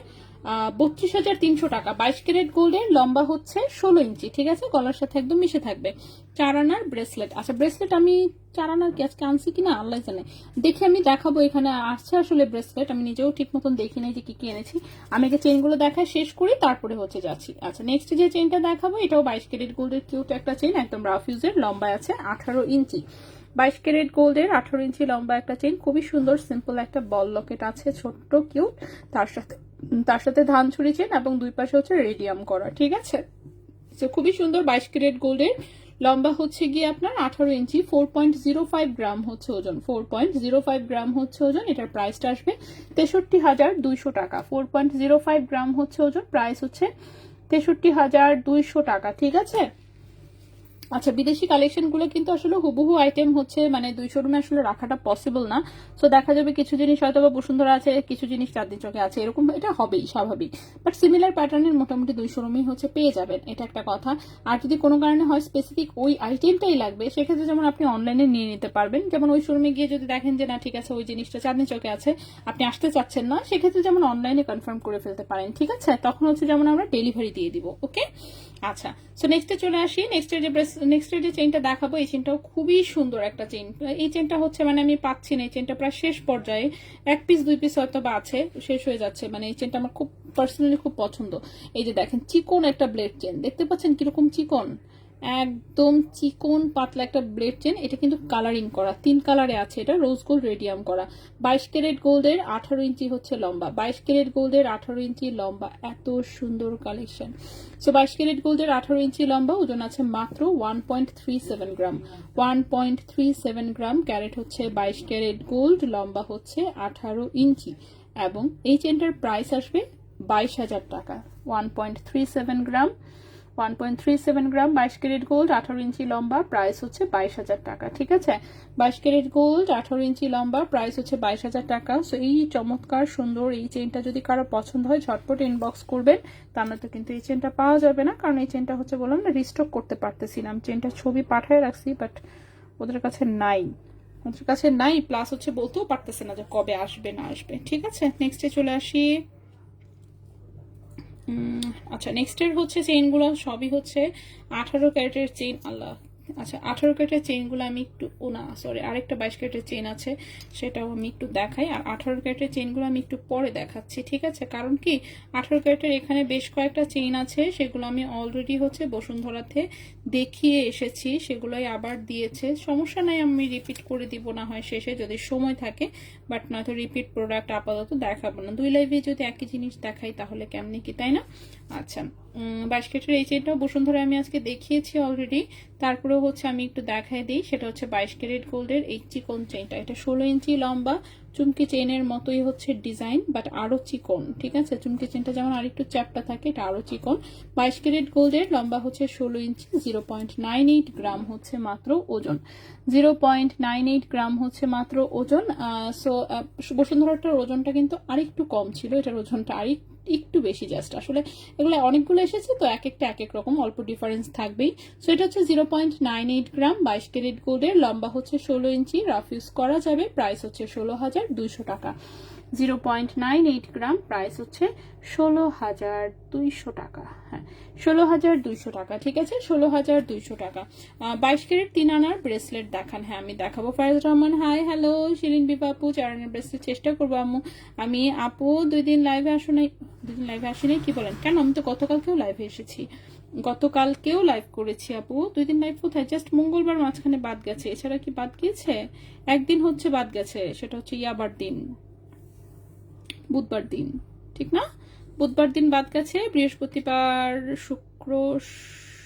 32,300 টাকা। 22 ক্যারেট গোল্ডের, লম্বা হচ্ছে 16 ইঞ্চি, ঠিক আছে। গলার সাথে একদম মিশে থাকবে। 4 আনার ব্রেসলেট। আচ্ছা ব্রেসলেট আমি 4 আনার কি আজকে আনছি কিনা আল্লাহ জানে, দেখে আমি দেখাবো। এখানে আসছে আসলে ব্রেসলেট, আমি নিজেও ঠিক মতন দেখি নাই যে কি কি এনেছি। আমি আগে চেইনগুলো দেখায় শেষ করি, তারপরে হচ্ছে যাচ্ছি। আচ্ছা নেক্সট যে চেইনটা দেখাবো, এটাও 22 ক্যারেট গোল্ডের কিউট একটা চেইন, একদম রাফ ইউজের, লম্বা আছে 18 ইঞ্চি। 22 ক্যারেট গোল্ডের 18 ইঞ্চি লম্বা একটা চেইন, খুবই সুন্দর সিম্পল একটা বল লকেট আছে, ছোট্ট কিউট। তার সাথে ধান ছুরি চেন, এবং দুই পাশে হচ্ছে রেডিয়াম করা, ঠিক আছে। খুবই সুন্দর। 22 ক্যারেট গোল্ডের, লম্বা হচ্ছে গিয়ে আপনার 18 ইঞ্চি, 4.05 গ্রাম হচ্ছে ওজন, 4.05 গ্রাম হচ্ছে ওজন। এটার প্রাইসটা আসবে 63,200 টাকা। 4.05 গ্রাম হচ্ছে ওজন, প্রাইস হচ্ছে 63,200 টাকা, ঠিক আছে। আচ্ছা, বিদেশি কালেকশনগুলো কিন্তু আসলে হুবহু আইটেম হচ্ছে মানে দুই শোরুমে আসলে রাখাটা পসিবল না। সো দেখা যাবে কিছু জিনিস হয়তো বা বসুন্ধরা আছে, কিছু জিনিস চাঁদনি চকে আছে, এরকম এটা হবেই স্বাভাবিক। বাট সিমিলার প্যাটার্নের মোটামুটি দুই শোরুমেই হচ্ছে পেয়ে যাবেন, এটা একটা কথা। আর যদি কোনো কারণে হয় স্পেসিফিক ওই আইটেমটাই লাগবে, সেক্ষেত্রে যেমন আপনি অনলাইনে নিয়ে নিতে পারবেন। যেমন ওই শোরুমে গিয়ে যদি দেখেন যে না ঠিক আছে ওই জিনিসটা চাঁদনি চকে আছে, আপনি আসতে চাচ্ছেন না, সেক্ষেত্রে যেমন অনলাইনে কনফার্ম করে ফেলতে পারেন, ঠিক আছে? তখন হচ্ছে যেমন আমরা ডেলিভারি দিয়ে দিব। ওকে, আচ্ছা। সো নেক্সটে চলে আসি। নেক্সটের যে চেইনটা দেখাবো, এই চেইনটাও খুবই সুন্দর একটা চেইন। এই চেইনটা হচ্ছে মানে আমি পাচ্ছি না, এই চেইনটা প্রায় শেষ পর্যায়ে, এক পিস দুই পিস হয়তো বা আছে, শেষ হয়ে যাচ্ছে। মানে এই চেইনটা আমার খুব পার্সোনালি খুব পছন্দ। এই যে দেখেন চিকন একটা ব্লেড চেন, দেখতে পাচ্ছেন কিরকম চিকন, একদম চিকন পাতলা একটা ব্লেড চেন। এটা কিন্তু কালারিং করা, 3 কালারে আছে, এটা রোজ গোল্ড রেডিয়াম করা, 22 ক্যারেট গোল্ডের, 18 ইঞ্চি হচ্ছে লম্বা, 22 ক্যারেট গোল্ডের 18 ইঞ্চি লম্বা, এত সুন্দর কালেকশন। সো 22 ক্যারেট গোল্ডের 18 ইঞ্চি লম্বা, ওজন আছে মাত্র 1.37 গ্রাম, 1.37 গ্রাম, ক্যারেট হচ্ছে 22 ক্যারেট গোল্ড, লম্বা হচ্ছে 18 ইঞ্চি, এবং এই চেনটার প্রাইস আসবে 22,000 টাকা। 1.37 গ্রাম, 1.37 গ্রাম, 22 ক্যারেট গোল্ড, 18 ইঞ্চি লম্বা, প্রাইস হচ্ছে 22,000 টাকা, ঠিক আছে? 22 ক্যারেট গোল্ড, 18 ইঞ্চি লম্বা, প্রাইস হচ্ছে 22,000 টাকা। সো এই চমৎকার সুন্দর এই চেনটা যদি কারো পছন্দ হয় ঝটপট ইনবক্স করবেন, তা না তো কিন্তু এই চেনটা পাওয়া যাবে না, কারণ এই চেনটা হচ্ছে বললাম না রিস্টক করতে পারতেছিলাম। চেনটার ছবি পাঠিয়ে রাখছি, বাট ওদের কাছে নাই, ওদের কাছে নাই, প্লাস হচ্ছে বলতেও পারতেছে না যে কবে আসবে না আসবে, ঠিক আছে? নেক্সটে চলে আসি। আচ্ছা, নেক্সটের হচ্ছে চেইনগুলো সবই হচ্ছে 18 ক্যারেটের চেইন। আল্লাহ, আচ্ছা 18 ক্যারেটের চেইনগুলো আমি একটু, ও না সরি, আরেকটা 22 ক্যারেটের চেইন আছে, সেটাও আমি একটু দেখাই। আর 18 ক্যারেটের চেইনগুলো আমি একটু পরে দেখাচ্ছি, ঠিক আছে? কারণ কি 18 ক্যারেটের এখানে বেশ কয়েকটা চেইন আছে, সেগুলো আমি অলরেডি হচ্ছে বসুন্ধরাতে দেখিয়ে এসেছি, সেগুলোই আবার দিয়েছে, সমস্যা নাই, আমি রিপিট করে দিব না হয় শেষে যদি সময় থাকে, বাট নয়তো রিপিট প্রোডাক্ট আপাতত দেখাবো না। দুই লাইভে যদি একই জিনিস দেখাই তাহলে কেমনি কি, তাই না? আচ্ছা, 22 ক্যারেটের এই চেইনটাও বসুন্ধরা আমি আজকে দেখিয়েছি অলরেডি, তারপরেও হচ্ছে আমি একটু দেখাই দিই। সেটা হচ্ছে 22 ক্যারেট গোল্ডের এই চিকন চেইনটা, এটা 16 ইঞ্চি লম্বা, চুমকি চেইনের মতোই হচ্ছে ডিজাইন, বাট আরো চিকন, ঠিক আছে? চুমকি চেইনটা যেমন আরেকটু চ্যাপটা থাকে, এটা আরো চিকন। 22 ক্যারেট গোল্ডের, লম্বা হচ্ছে 16 ইঞ্চি, 0.98 গ্রাম হচ্ছে মাত্র ওজন, 0.98 গ্রাম হচ্ছে মাত্র ওজন। সো বসুন্ধরাটার ওজনটা কিন্তু আরেকটু কম ছিল, এটার ওজনটা একটু বেশি, জাস্ট আসলে এগুলো অনেকগুলো এসেছে তো এক একটা এক এক রকম অল্প ডিফারেন্স থাকবেই। সো এটা হচ্ছে 0.98 গ্রাম, 22 ক্যারেট গোল্ডের, লম্বা হচ্ছে 16 ইঞ্চি, রাফ ইউজ করা যাবে, প্রাইস হচ্ছে 16,200 টাকা। 0.98 গ্রাম, প্রাইস হচ্ছে 16,200 টাকা। হ্যাঁ, 16,200 টাকা, ঠিক আছে? 16,200 টাকা। 22 ক্যারেট 3 আনার ব্রেসলেট দেখান। হ্যাঁ আমি দেখাবো। Faiz Rahman hi, hello. শিরিন বিপা আপু, 4 আনার ব্রেসলেট চেষ্টা করবো আম্মু। আমি আপু 2 দিন লাইভে আসো নাই, 2 দিন লাইভে আসি নাই, কি বলেন? কেন, আমি তো গতকালকেও লাইভে এসেছি, গতকালকেও লাইভ করেছি আপু। 2 দিন লাইভ কোথায়? জাস্ট মঙ্গলবার মাঝখানে বাদ গেছে, এছাড়া কি বাদ গিয়েছে? একদিন হচ্ছে বাদ গেছে, সেটা হচ্ছে ইয়াবার দিন, বুধবার দিন, ঠিক না? বুধবার দিন বাদ গেছে, বৃহস্পতিবার শুক্র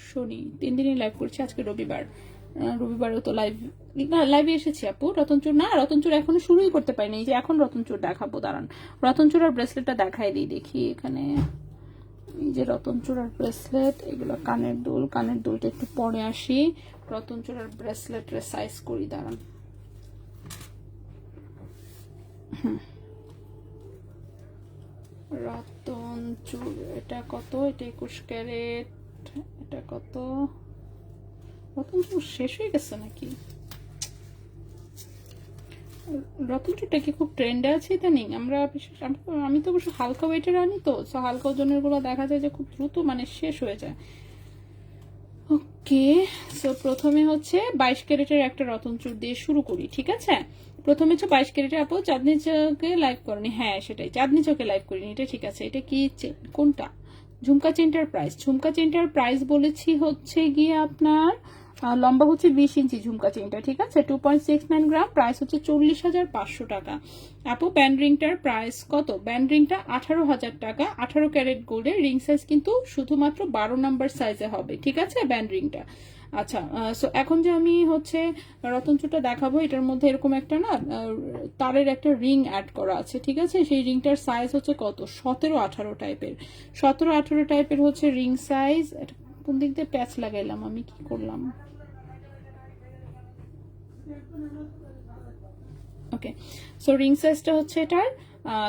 শনি 3 দিনই লাইভ করছি, আজকে রবিবার, রবিবারও তো লাইভে এসেছি আপু। রতনচুর না, রতনচুর এখনো শুরুই করতে পারিনি, এই যে এখন রতনচুর দেখাবো, দাঁড়ান রতনচুর আর ব্রেসলেটটা দেখাই দিই, দেখি এখানে এই যে রতনচুর আর ব্রেসলেট, এগুলো কানের দুল, কানের দুলটা একটু পরে আসি, রতনচুর আর ব্রেসলেটের সাইজ করি, দাঁড়ান। রতনচুর এটা কত? এটা 21 ক্যারেট, এটা কত? রতনচুর শেষ হয়ে গেছে নাকি? রতনচুরটা কি খুব ট্রেন্ডে আছে ইদানিং? আমি তো অবশ্য হালকা ওয়েটের আনি, তো সো হালকা ওজনের গুলো দেখা যায় যে খুব দ্রুত মানে শেষ হয়ে যায়। ওকে, সো প্রথমে হচ্ছে 22 ক্যারেটের একটা রতনচুর দিয়ে শুরু করি, ঠিক আছে? প্রথমে হচ্ছে 22 ক্যারেটের, আপু চাঁদনি চকে লাইভ করেনি? হ্যাঁ সেটাই, চাঁদনি চকে লাইভ করিনি, এটা ঠিক আছে। এটা কি কোনটা? ঝুমকা চেনটার প্রাইস, ঝুমকা চেনটার প্রাইস বলেছি হচ্ছে গিয়ে আপনার লম্বা হচ্ছে 20 ইঞ্চি ঝুমকা চেনটা, ঠিক আছে? 2.69 গ্রাম, প্রাইস হচ্ছে 40,500 টাকা। আপু ব্যান্ড রিংটার প্রাইস কত? ব্যান্ড রিংটা 18,000 টাকা, 18 ক্যারেট গোল্ডের, রিং সাইজ কিন্তু শুধুমাত্র 12 নাম্বার সাইজে হবে, ঠিক আছে ব্যান্ড রিংটা। আচ্ছা, সো এখন যে আমি হচ্ছে রতনচুরটা দেখাবো, এটার মধ্যে এরকম একটা না তারের একটা রিং অ্যাড করা আছে, ঠিক আছে? সেই রিংটার সাইজ হচ্ছে কত? 17-18 টাইপের, 17-18 টাইপের হচ্ছে রিং সাইজ। কোন দিক দিয়ে প্যাচ লাগাইলাম, আমি কি করলাম? ওকে, সো রিং সাইজটা হচ্ছে এটার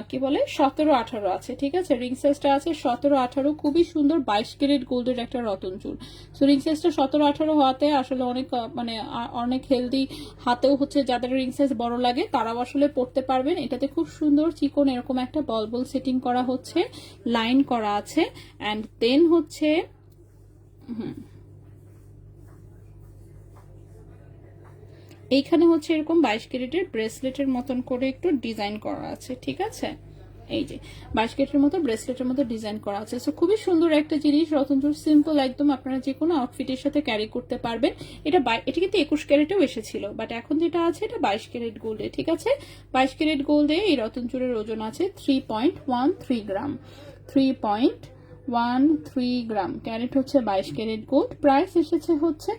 কি বলে 17-18 আছে, ঠিক আছে। রিং সাইজটা আছে 17-18, খুবই সুন্দর 22 ক্যারেট গোল্ডের একটা রতন চুল। সো রিং সাইজটা 17-18 হওয়াতে আসলে অনেক মানে অনেক হেলদি, হাতেও হচ্ছে যাদের রিং সাইজ বড় লাগে তারাও আসলে পরতে পারবেন। এটাতে খুব সুন্দর চিকন এরকম একটা বল বল সেটিং করা হচ্ছে, লাইন করা আছে, অ্যান্ড দেন হচ্ছে এইখানে হচ্ছে এরকম 22 ক্যারেটের ব্রেসলেটের মতন করে একটু ডিজাইন করা আছে, ঠিক আছে। এই যে 22 ক্যারেটের মতো ব্রেসলেটের মতো ডিজাইন করা আছে। সো খুবই সুন্দর একটা জিনিস, রতনচুর সিম্পল একদম, আপনারা যে কোনো আউটফিটের সাথে ক্যারি করতে পারবেন। এটা কিন্তু 21 ক্যারেটেও এসেছিল, বাট এখন যেটা আছে এটা 22 ক্যারেট গোল্ডে, ঠিক আছে। 22 ক্যারেট গোল্ডে এই রতনচুরের ওজন আছে 3.13 গ্রাম। 3.13 গ্রাম, ক্যারেট হচ্ছে 22 ক্যারেট গোল্ড। প্রাইস এসেছে হচ্ছে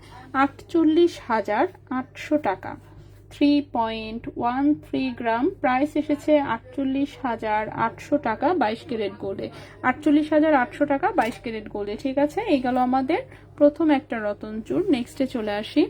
48,800 টাকা। 3.13 গ্রাম, প্রাইস এসেছে 48,800 টাকা 22 ক্যারেট গোল্ডে। 48,800 টাকা 22 ক্যারেট গোল্ডে, ঠিক আছে। এই গেল আমাদের প্রথম একটা রতন চুর। নেক্সটে চলে আসি।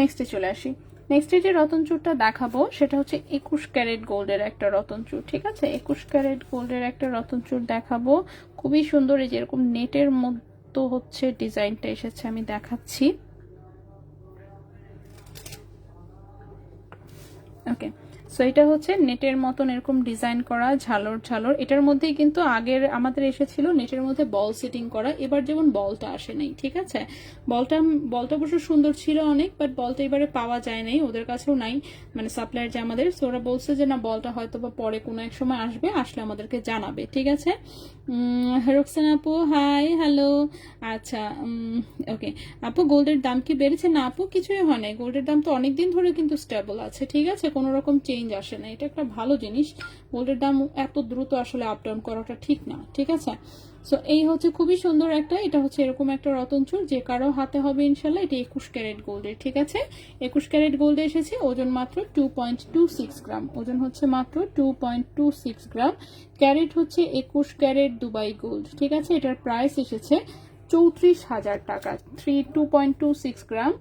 নেক্সটে চলে আসি। নেক্সটে যে রতন চুরটা দেখাবো সেটা হচ্ছে 21 ক্যারেট গোল্ডের একটা রতন চুর, ঠিক আছে। 21 ক্যারেট গোল্ডের একটা রতন চুর দেখাবো, খুবই সুন্দর। এই যেরকম নেটের মতো হচ্ছে ডিজাইনটা এসেছে, আমি দেখাচ্ছি। ওকে, সো এটা হচ্ছে নেটের মতন এরকম ডিজাইন করা, ঝালর ঝালর। এটার মধ্যেই কিন্তু আগের আমাদের এসেছিল নেটের মধ্যে বল সেটিং করা, এবার যেমন বলটা আসে নাই, ঠিক আছে। বলটা অবশ্য সুন্দর ছিল অনেক, বাট বলটা এবারে পাওয়া যায় নাই, ওদের কাছেও নাই, মানে সাপ্লায়ার যে আমাদের। সো ওরা বলছে যে না, বলটা হয়তো বা পরে কোনো এক সময় আসবে, আসলে আমাদেরকে জানাবে, ঠিক আছে। রোকসানা আপু হাই, হ্যালো। আচ্ছা, ওকে আপু, গোল্ডের দাম কি বেড়েছে? না আপু, কিছুই হয় নাই, গোল্ডের দাম তো অনেকদিন ধরে কিন্তু স্টেবল আছে, ঠিক আছে, কোনো রকম চেঞ্জ আসে না। এটা একটা ভালো জিনিস, গোল্ডের দাম এত দ্রুত আসলে আপ ডাউন করাটা ঠিক না, ঠিক আছে। সো এই হচ্ছে খুবই সুন্দর একটা, এটা হচ্ছে এরকম একটা রতন চুল, যে কারো হাতে হবে ইনশাল্লাহ। এটা 21 ক্যারেট গোল্ডের, ঠিক আছে। 21 ক্যারেট গোল্ডে এসেছে, ওজন মাত্র 2.26 গ্রাম, ওজন হচ্ছে মাত্র 2.26 গ্রাম। ক্যারেট হচ্ছে 21 ক্যারেট দুবাই গোল্ড, ঠিক আছে। এটার প্রাইস এসেছে 34,000 টাকা। 2.26 গ্রাম,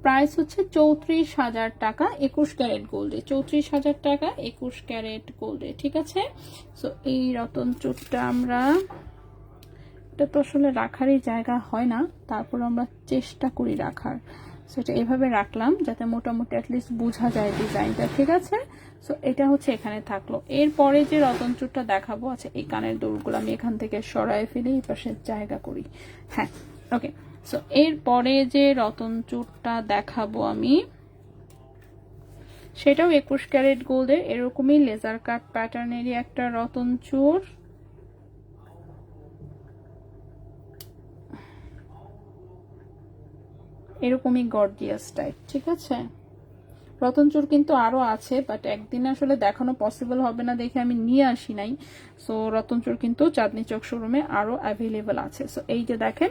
প্রাইস হচ্ছে 34,000 টাকা 21 ক্যারেট গোল্ডে। 34,000 টাকা 21 ক্যারেট গোল্ডে, ঠিক আছে। সো এই রতন চুরটা আমরা, এটা তো আসলে রাখারই জায়গা হয় না, তারপর আমরা চেষ্টা করি রাখার। সো এটা এভাবে রাখলাম যাতে মোটামুটি অ্যাটলিস্ট বোঝা যায় ডিজাইনটা, ঠিক আছে। সো এটা হচ্ছে এখানে থাকলো। এরপরে যে রতন চুরটা দেখাবো, আচ্ছা এই কানের দুলগুলো আমি এখান থেকে সরাই ফেলি, এই পাশে জায়গা করি। হ্যাঁ, ওকে। সো এরপরে যে রতন চুরটা দেখাবো আমি, সেটাও 21 ক্যারেট গোল্ডের, এরকমই লেজার কাট প্যাটার্নেরই একটা রতন চুর। এরকমই গর্জিয়াস টাইপ, ঠিক আছে। রতন চুর কিন্তু আরো আছে, বাট একদিন আসলে দেখানো পসিবল হবে না দেখে আমি নিয়ে আসি নাই। সো রতন চুর কিন্তু চাঁদনি চক শোরুমে আরো অ্যাভেলেবল আছে। সো এই যে দেখেন,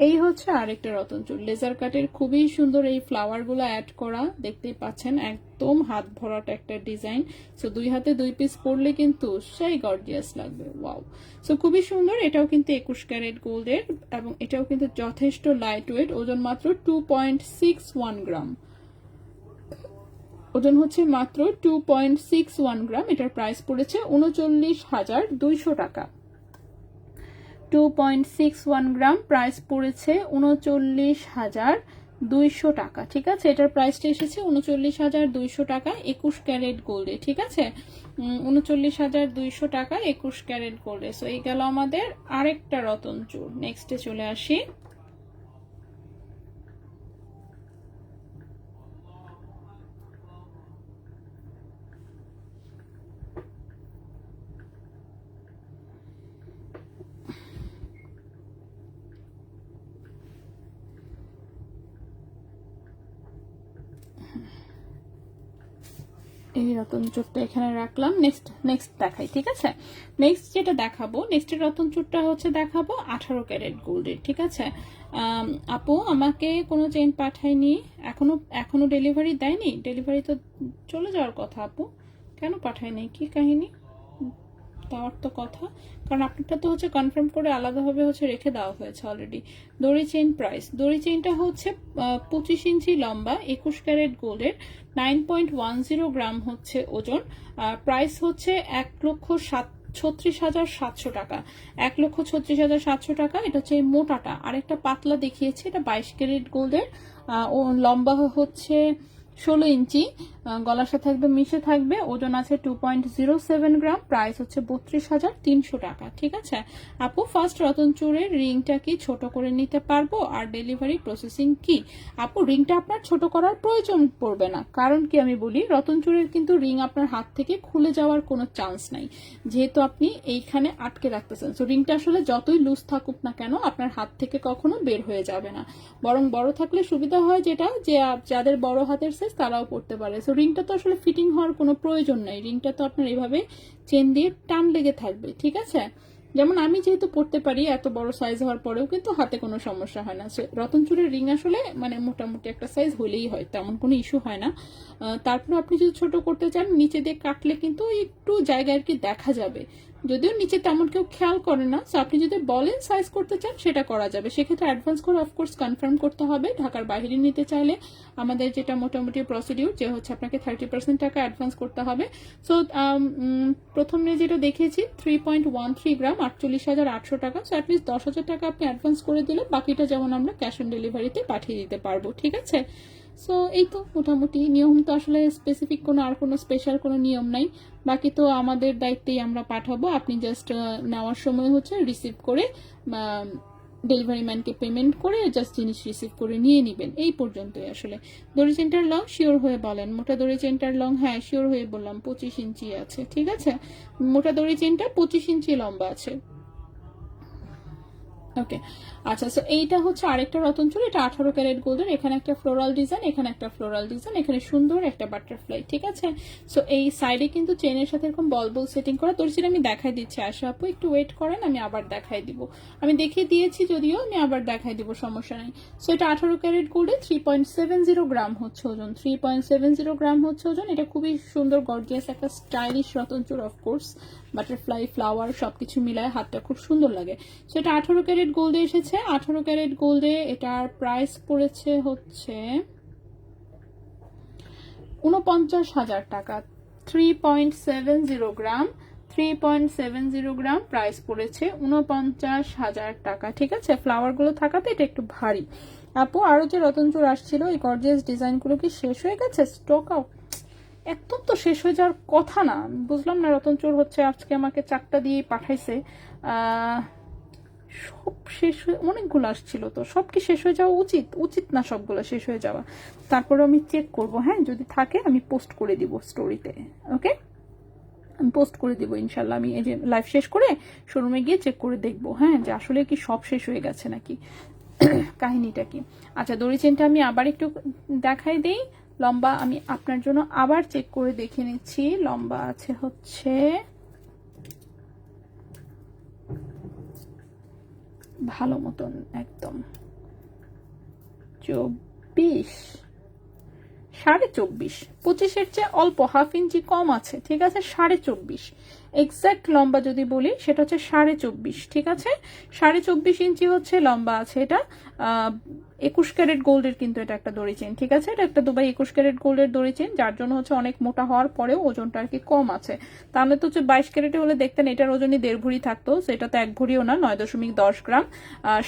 এই হচ্ছে আরেকটা রতন চুর, লেজার কাটের, খুবই সুন্দর। এই ফ্লাওয়ার গুলো অ্যাড করা, দেখতেই পাচ্ছেন, একদম হাত ভরাটা একটা ডিজাইন। সো 2 হাতে 2 পিস পরলে কিন্তু সেই গর্জিয়াস লাগবে, ওয়াও। সো খুবই সুন্দর। এটাও কিন্তু 21 ক্যারেট গোল্ডের, এবং এটাও কিন্তু যথেষ্ট লাইট ওয়েট, ওজন মাত্র 2.61 গ্রাম, ওজন হচ্ছে মাত্র 2.61 গ্রাম। এটার প্রাইস পড়েছে 39,200 টাকা। 2.61 গ্রাম, প্রাইস পড়েছে 39,200 টাকা, ঠিক আছে। এটার প্রাইসটা এসেছে 39,200 টাকা 21 ক্যারেট গোল্ডে, ঠিক আছে। 39,200 টাকা 21 ক্যারেট গোল্ডে। সো এই গেল আমাদের আরেকটা রতন চুর। নেক্সটে চলে আসি। এই রতন চুরটা এখানে রাখলাম। নেক্সট দেখাই, ঠিক আছে? নেক্সট যেটা দেখাবো, নেক্সটের রতন চুরটা হচ্ছে দেখাবো 18 ক্যারেট গোল্ডের, ঠিক আছে? আপু আমাকে কোনো চেইন পাঠায়নি, এখনো ডেলিভারি দেয়নি? ডেলিভারি তো চলে যাওয়ার কথা আপু, কেন পাঠায়নি, কি কাহিনী? দেওয়ার তো কথা, কারণ আপনারটা তো হচ্ছে কনফার্ম করে আলাদাভাবে হচ্ছে রেখে দেওয়া হয়েছে অলরেডি। দড়ি চেইন প্রাইস, দড়ি চেইনটা হচ্ছে 25 ইঞ্চি লম্বা, 21 ক্যারেট গোল্ডের, 9.10 গ্রাম হচ্ছে ওজন। প্রাইস হচ্ছে 1,36,700 টাকা, 1,36,700 টাকা। এটা হচ্ছে এই মোটাটা, আর একটা পাতলা দেখিয়েছে, এটা 22 ক্যারেট গোল্ডের, ও লম্বা হচ্ছে 16 ইঞ্চি, গলার সাথে একদম মিশে থাকবে, ওজন আছে 2.07 গ্রাম, প্রাইস হচ্ছে 32,300 টাকা, ঠিক আছে? আপু ফার্স্ট রতন চুরের রিংটা কি ছোট করে নিতে পারবো, আর ডেলিভারি প্রসেসিং কি? আপু রিংটা আপনার ছোট করার প্রয়োজন পড়বে না, কারণ কি আমি বলি, রতন চুরের কিন্তু রিং আপনার হাত থেকে খুলে যাওয়ার কোনো চান্স নাই, যেহেতু আপনি এইখানে আটকে রাখতেছেন। সো রিংটা আসলে যতই লুজ থাকুক না কেন আপনার হাত থেকে কখনো বের হয়ে যাবে না, বরং বড় থাকলে সুবিধা হয় যেটা, যে যাদের বড় হাতের সাইজ তারাও পড়তে পারে। সো রিংটা তো আসলে ফিটিং হওয়ার কোনো প্রয়োজন নাই, রিংটা তো আপনার এইভাবে চেন দিয়ে টান লেগে থাকবে, ঠিক আছে? যেমন আমি যেহেতু পড়তে পারি এত বড় সাইজ হওয়ার পরেও কিন্তু হাতে কোনো সমস্যা হয় না। রতন চুরের রিং আসলে মানে মোটামুটি একটা সাইজ হলেই হয়, তেমন কোনো ইস্যু হয় না। তারপরে আপনি যদি ছোট করতে চান নিচে দিয়ে কাটলে কিন্তু একটু জায়গা আর কি দেখা যাবে, যদিও নিচে তেমন কেউ খেয়াল করে না। সো আপনি যদি বলেন সাইজ করতে চান সেটা করা যাবে, সেক্ষেত্রে অ্যাডভান্স করে অফকোর্স কনফার্ম করতে হবে। ঢাকার বাইরে নিতে চাইলে আমাদের যেটা মোটামুটি প্রসিডিউর, যে হচ্ছে আপনাকে 30% টাকা অ্যাডভান্স করতে হবে। সো প্রথমে যেটা দেখিয়েছি 3.13 গ্রাম, 48,800 টাকা। সো অ্যাটলিস্ট 10,000 টাকা আপনি অ্যাডভান্স করে দিলে বাকিটা যেমন আমরা ক্যাশ অন ডেলিভারিতে পাঠিয়ে দিতে পারবো, ঠিক আছে? সো এই তো মোটামুটি নিয়ম, তো আসলে স্পেসিফিক কোনো আর কোনো স্পেশাল কোনো নিয়ম নাই, বাকি তো আমাদের দায়িত্বেই আমরা পাঠাবো। আপনি জাস্ট নেওয়ার সময় হচ্ছে রিসিভ করে ডেলিভারি ম্যানকে পেমেন্ট করে জাস্ট জিনিস রিসিভ করে নিয়ে নেবেন, এই পর্যন্তই আসলে। দড়ি চেনটার লং শিওর হয়ে বলেন, মোটা দড়ি চেনটার লং, হ্যাঁ শিওর হয়ে বললাম 25 ইঞ্চি আছে, ঠিক আছে? মোটা দড়ি চেনটা 25 ইঞ্চি লম্বা আছে। ওকে, আচ্ছা। সো এইটা হচ্ছে আরেকটা রতন চুড়ি, এটা 18 ক্যারেট গোল্ডের, এখানে একটা ফ্লোরাল ডিজাইন, এখানে একটা ফ্লোরাল ডিজাইন, এখানে সুন্দর একটা বাটারফ্লাই, ঠিক আছে? সো এই সাইডে কিন্তু চেনের সাথে এরকম বল বল সেটিং করা। তোর আমি দেখাই দিচ্ছি, আশা আপু একটু ওয়েট করেন, আমি আবার দেখাই দিব। আমি দেখিয়ে দিয়েছি যদিও, আমি আবার দেখাই দিব, সমস্যা নাই। সো এটা 18 ক্যারেট গোল্ডে, 3.70 গ্রাম হচ্ছে ওজন, 3.70 গ্রাম হচ্ছে ওজন। এটা খুবই সুন্দর গর্জিয়াস একটা স্টাইলিশ রতন চুড়, অফকোর্স বাটারফ্লাই ফ্লাওয়ার সবকিছু মিলায় হাতটা খুব সুন্দর লাগে। সো এটা 18 ক্যারেট গোল্ডে এসেছে। 18 ক্যারেট গোল্ডে এটার প্রাইস পড়েছে হচ্ছে 49,000 টাকা, 3.70 গ্রাম, 3.70 গ্রাম প্রাইস পড়েছে 49,000 টাকা, ঠিক আছে? ফ্লাওয়ার গুলো থাকাতে এটা একটু ভারী। আপু আরো যে রতন চুর আসছিল এই গর্জিয়াস ডিজাইন গুলো কি শেষ হয়ে গেছে? Stock out? একদম তো শেষ হয়ে যাওয়ার কথা না, বুঝলাম না। রতন চোর হচ্ছে আজকে আমাকে 4টা দিয়ে পাঠাইছে, সব শেষ হয়ে, অনেকগুলো আসছিল, তো সব কি শেষ হয়ে যাওয়া উচিত না সবগুলো শেষ হয়ে যাওয়া? তারপরে আমি চেক করব, হ্যাঁ যদি থাকে আমি পোস্ট করে দিব স্টোরিতে, ওকে? আমি পোস্ট করে দিব ইনশাল্লাহ। আমি এই যে লাইভ শেষ করে শোরুমে গিয়ে চেক করে দেখবো, হ্যাঁ, যে আসলে কি সব শেষ হয়ে গেছে নাকি, কাহিনীটা কি। আচ্ছা, দড়ি চেনটা আমি আবার একটু দেখাই দেই। লম্বা আমি আপনার জন্য আবার চেক করে দেখে নিচ্ছি, লম্বা আছে হচ্ছে ভালো মতন একদম 24, 24.5, 25-এর চেয়ে অল্প হাফ ইঞ্চি কম আছে, ঠিক আছে? 24.5 এক্সাক্ট লম্বা যদি বলি সেটা হচ্ছে 24.5, ঠিক আছে? 24.5 ইঞ্চি হচ্ছে লম্বা আছে এটা। 21 ক্যারেট গোল্ডের কিন্তু এটা একটা দড়ি চেন, ঠিক আছে? এটা একটা দুবাই 21 ক্যারেট গোল্ডের দড়ি চেন, যার জন্য হচ্ছে অনেক মোটা হওয়ার পরেও ওজনটা আর কি কম আছে। তাহলে তো হচ্ছে 22 ক্যারেটে হলে দেখতেন এটার ওজনই 1.5 ভরি থাকতো, সেটা তো 1 ভরিও না, 9.10 গ্রাম।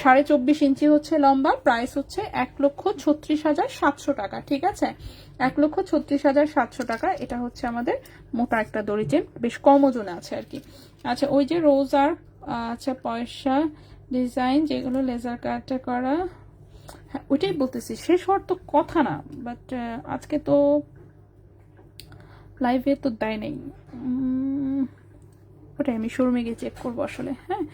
24.5 ইঞ্চি হচ্ছে লম্বা, প্রাইস হচ্ছে 1,36,700 টাকা, ঠিক আছে? 1,36,700 টাকা। এটা হচ্ছে আমাদের মোটা একটা দড়ি চেন, বেশ কম ওজনে আছে আর কি। আচ্ছা, ওই যে রোজার আচ্ছা পয়সা ডিজাইন যেগুলো লেজার কাটে করা, হ্যাঁ ওইটাই বলতেছি, শেষ হওয়ার তো কথা না, বাট আজকে তো লাইভে তো দেয় নেই। ওটাই আমি শোরুমে গিয়ে চেক করবো আসলে। হ্যাঁ,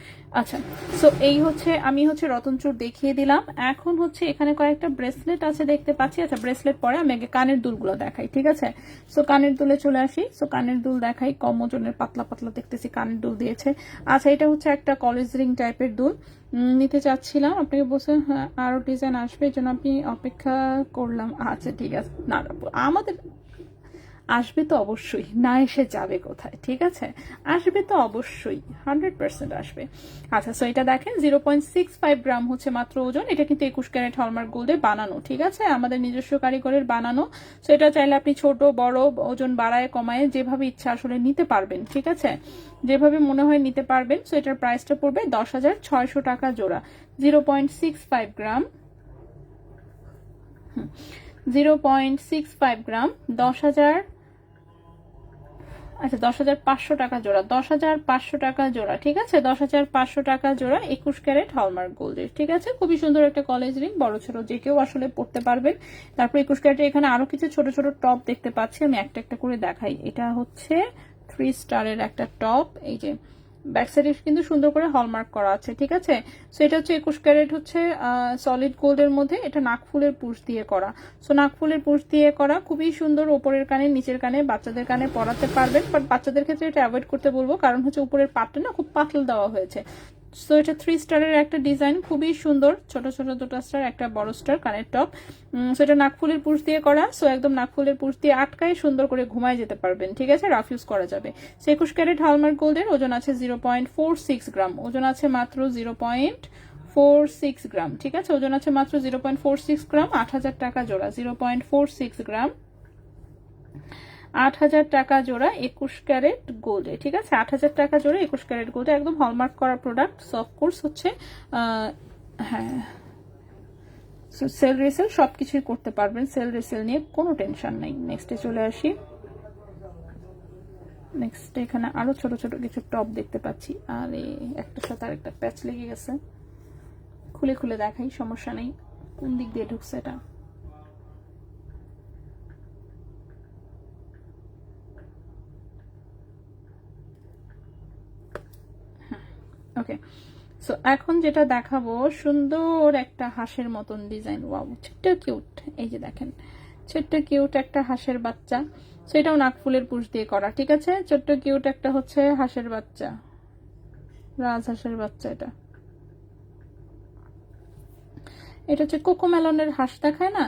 আচ্ছা, সো এই হচ্ছে আমি হচ্ছে রতনচুর দেখিয়ে দিলাম। এখন হচ্ছে এখানে কয়েকটা ব্রেসলেট আছে দেখতে পাচ্ছি। আচ্ছা, ব্রেসলেট পরে আমি আগে কানের দুলগুলো দেখাই, ঠিক আছে? সো কানের দুলে চলে আসি। সো কানের দুল দেখাই, কম ওজনের পাতলা পাতলা দেখতেছি কানের দুল দিয়েছে। আচ্ছা, এটা হচ্ছে একটা কলেজ রিং টাইপের দুল নিতে চাচ্ছিলাম, আপনাকে বলছে হ্যাঁ আরো ডিজাইন আসবে, এই জন্য আপনি অপেক্ষা করলাম। আচ্ছা ঠিক আছে, না আমাদের আসবে তো অবশ্যই, না এসে যাবে কোথায়, ঠিক আছে? আসবে তো অবশ্যই, 100% আসবে। আচ্ছা, সো এটা দেখেন 0.65 গ্রাম হচ্ছে মাত্র ওজন। এটা কিন্তু 21 ক্যারেট হলমার্ক গোল্ডে বানানো, ঠিক আছে? আমাদের নিজস্ব কারিগরের বানানো। সো এটা চাইলে আপনি ছোট বড় ওজন বাড়ায় কমায় যেভাবে ইচ্ছা আসলে নিতে পারবেন, ঠিক আছে? যেভাবে মনে হয় নিতে পারবেন। সো এটার প্রাইসটা পড়বে 10,600 টাকা জোড়া। 0.65 গ্রাম, 0.65 গ্রাম, 10,000, আচ্ছা 10,500 টাকা জোড়া, 10,500 টাকা জোড়া, ঠিক আছে? 10,500 টাকা জোড়া 21 ক্যারেট হলমার্ক গোল্ডের, ঠিক আছে? খুবই সুন্দর একটা কলেজ রিং, বড় ছোট যে কেউ আসলে পড়তে পারবেন। তারপর 21 ক্যারেটের এখানে আরো কিছু ছোট ছোট টপ দেখতে পাচ্ছি, আমি একটা একটা করে দেখাই। এটা হচ্ছে 3 স্টারের একটা টপ, এই যে ব্যাক সাইডে কিন্তু সুন্দর করে হলমার্ক করা আছে, ঠিক আছে? সো এটা হচ্ছে 21 ক্যারেট হচ্ছে সলিড গোল্ডের মধ্যে, এটা নাকফুলের পুশ দিয়ে করা। সো নাকফুলের পুশ দিয়ে করা, খুবই সুন্দর। উপরের কানে নিচের কানে বাচ্চাদের কানে পরাতে পারবেন, বাট বাচ্চাদের ক্ষেত্রে এটা অ্যাভয়েড করতে বলবো, কারণ হচ্ছে উপরের পাটটা না খুব পাতল দেওয়া হয়েছে। সো এটা 3 স্টারের একটা ডিজাইন, খুবই সুন্দর, ছোট ছোট 2টা স্টার একটা বড় স্টার কানের টপ। সো এটা নাকফুলের পুশ দিয়ে করা। সো একদম নাকফুলের পুশ দিয়ে আটকায় সুন্দর করে ঘুমায় যেতে পারবেন, ঠিক আছে? রাফ ইউজ করা যাবে। 21 ক্যারেট হলমার্ক গোল্ডের, ওজন আছে 0.46 গ্রাম, ওজন আছে মাত্র 0.46 গ্রাম, ঠিক আছে? ওজন আছে মাত্র 0.46 গ্রাম, 8,000 টাকা জোড়া। 0.46 গ্রাম, 8,000 টাকা জোড়া 21 ক্যারেট গোল্ডে, ঠিক আছে? 8,000 টাকা জোড়া 21 ক্যারেট গোল্ডে, একদম হলমার্ক করা প্রোডাক্ট। সো অফকোর্স হচ্ছে হ্যাঁ, সেল রিসেল সবকিছুই করতে পারবেন, সেল রিসেল নিয়ে কোনো টেনশন নাই। নেক্সটে চলে আসি। নেক্সট এখানে আরো ছোট ছোট কিছু টপ দেখতে পাচ্ছি, আর একটার সাথে আরেকটা প্যাচ লেগে গেছে, খুলে খুলে দেখাই, সমস্যা নেই। কোন দিক দিয়ে ঢুকছে এটা? ওকে, সো এখন যেটা দেখাবো সুন্দর একটা হাঁসের মতন ডিজাইন, ওয়াও ছোট্ট কিউট, এই যে দেখেন ছোট্ট কিউট একটা হাঁসের বাচ্চা। সেটাও নাকফুলের পুশ দিয়ে করা, ঠিক আছে? ছোট্ট কিউট একটা হচ্ছে হাঁসের বাচ্চা, রাজহাঁসের বাচ্চা। এটা হচ্ছে কোকোমেলনের হাঁস দেখায় না,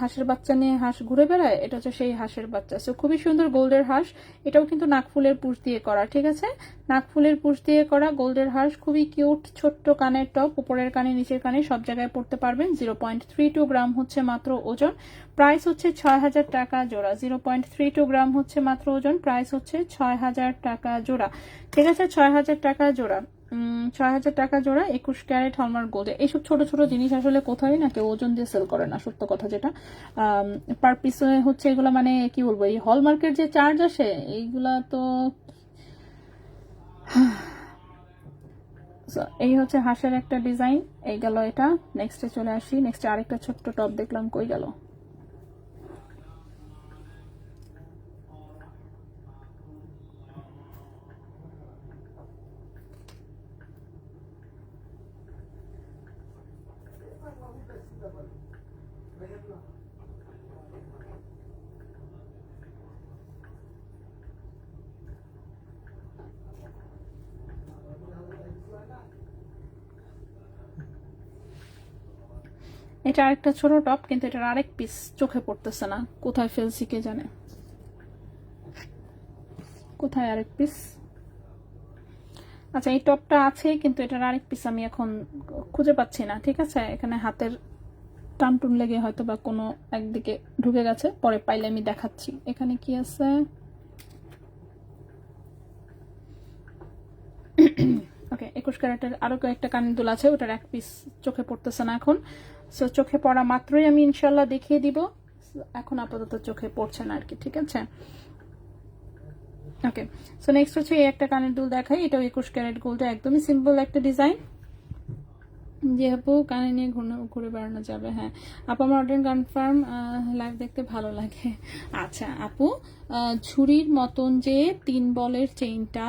হাঁসের বাচ্চা নিয়ে হাঁস ঘুরে বেড়ায়, এটা হচ্ছে সেই হাঁসের বাচ্চা। সো খুবই সুন্দর গোল্ডের হাঁস, এটাও কিন্তু নাকফুলের পুশ দিয়ে করা, ঠিক আছে? নাকফুলের পুশ দিয়ে করা গোল্ডের হাঁস, খুবই কিউট। ছোট্ট কানের টপ, উপরের কানে নিচের কানে সব জায়গায় পড়তে পারবেন। 0.32 গ্রাম হচ্ছে মাত্র ওজন, প্রাইস হচ্ছে 6,000 টাকা জোড়া। 0.32 গ্রাম হচ্ছে মাত্র ওজন, প্রাইস হচ্ছে 6,000 টাকা জোড়া, ঠিক আছে? 6,000 টাকা জোড়া, 6,000 টাকা জোড়া 21 ক্যারেট হলমার্ক গোল্ডে। এইসব ছোট ছোট জিনিস আসলে কোথায় না কেউ ওজন দিয়ে সেল করে না, সত্য কথা যেটা। পার পিস হচ্ছে এগুলো, মানে কি বলবো, এই হলমার্কের যে চার্জ আসে এইগুলা তো। এই হচ্ছে হাঁসের একটা ডিজাইন, এই গেল এটা। নেক্সটে চলে আসি। নেক্সটে আরেকটা ছোট্ট টপ দেখলাম, কই গেল? এটা আরেকটা ছোট টপ, কিন্তু এটার আরেক পিস চোখে পড়তেছে না, কোথায় ফেলছি কে জানে। কোথায় আরেক পিস? আচ্ছা, এই টপটা আছে, কিন্তু এটার আরেক পিস আমি এখন খুঁজে পাচ্ছি না, ঠিক আছে? এখানে হাতের টান টুন লেগে হয়তো বা কোনো একদিকে ঢুকে গেছে, পরে পাইলে আমি দেখাচ্ছি। এখানে কি আছে? ওকে, 21 ক্যারেটের আরো কয়েকটা কানের দুল আছে, ওটার এক পিস চোখে পড়তেছে না এখন। সো চোখে পড়া মাত্রই আমি ইনশাল্লাহ দেখিয়ে দিব, এখন আপাতত চোখে পড়ছে না আর কি, ঠিক আছে? ওকে, সো নেক্সট হচ্ছে এই একটা কানের দুল দেখাই, এটাও 21 ক্যারেট গোল্ডে, একদমই সিম্পল একটা ডিজাইন। যে আপু কানে নিয়ে ঘুরে বেড়ানো যাবে। হ্যাঁ আপু, আমার অর্ডার কনফার্ম, লাইভ দেখতে ভালো লাগে। আচ্ছা আপু, ঝুড়ির মতন যে 3 বলের চেইনটা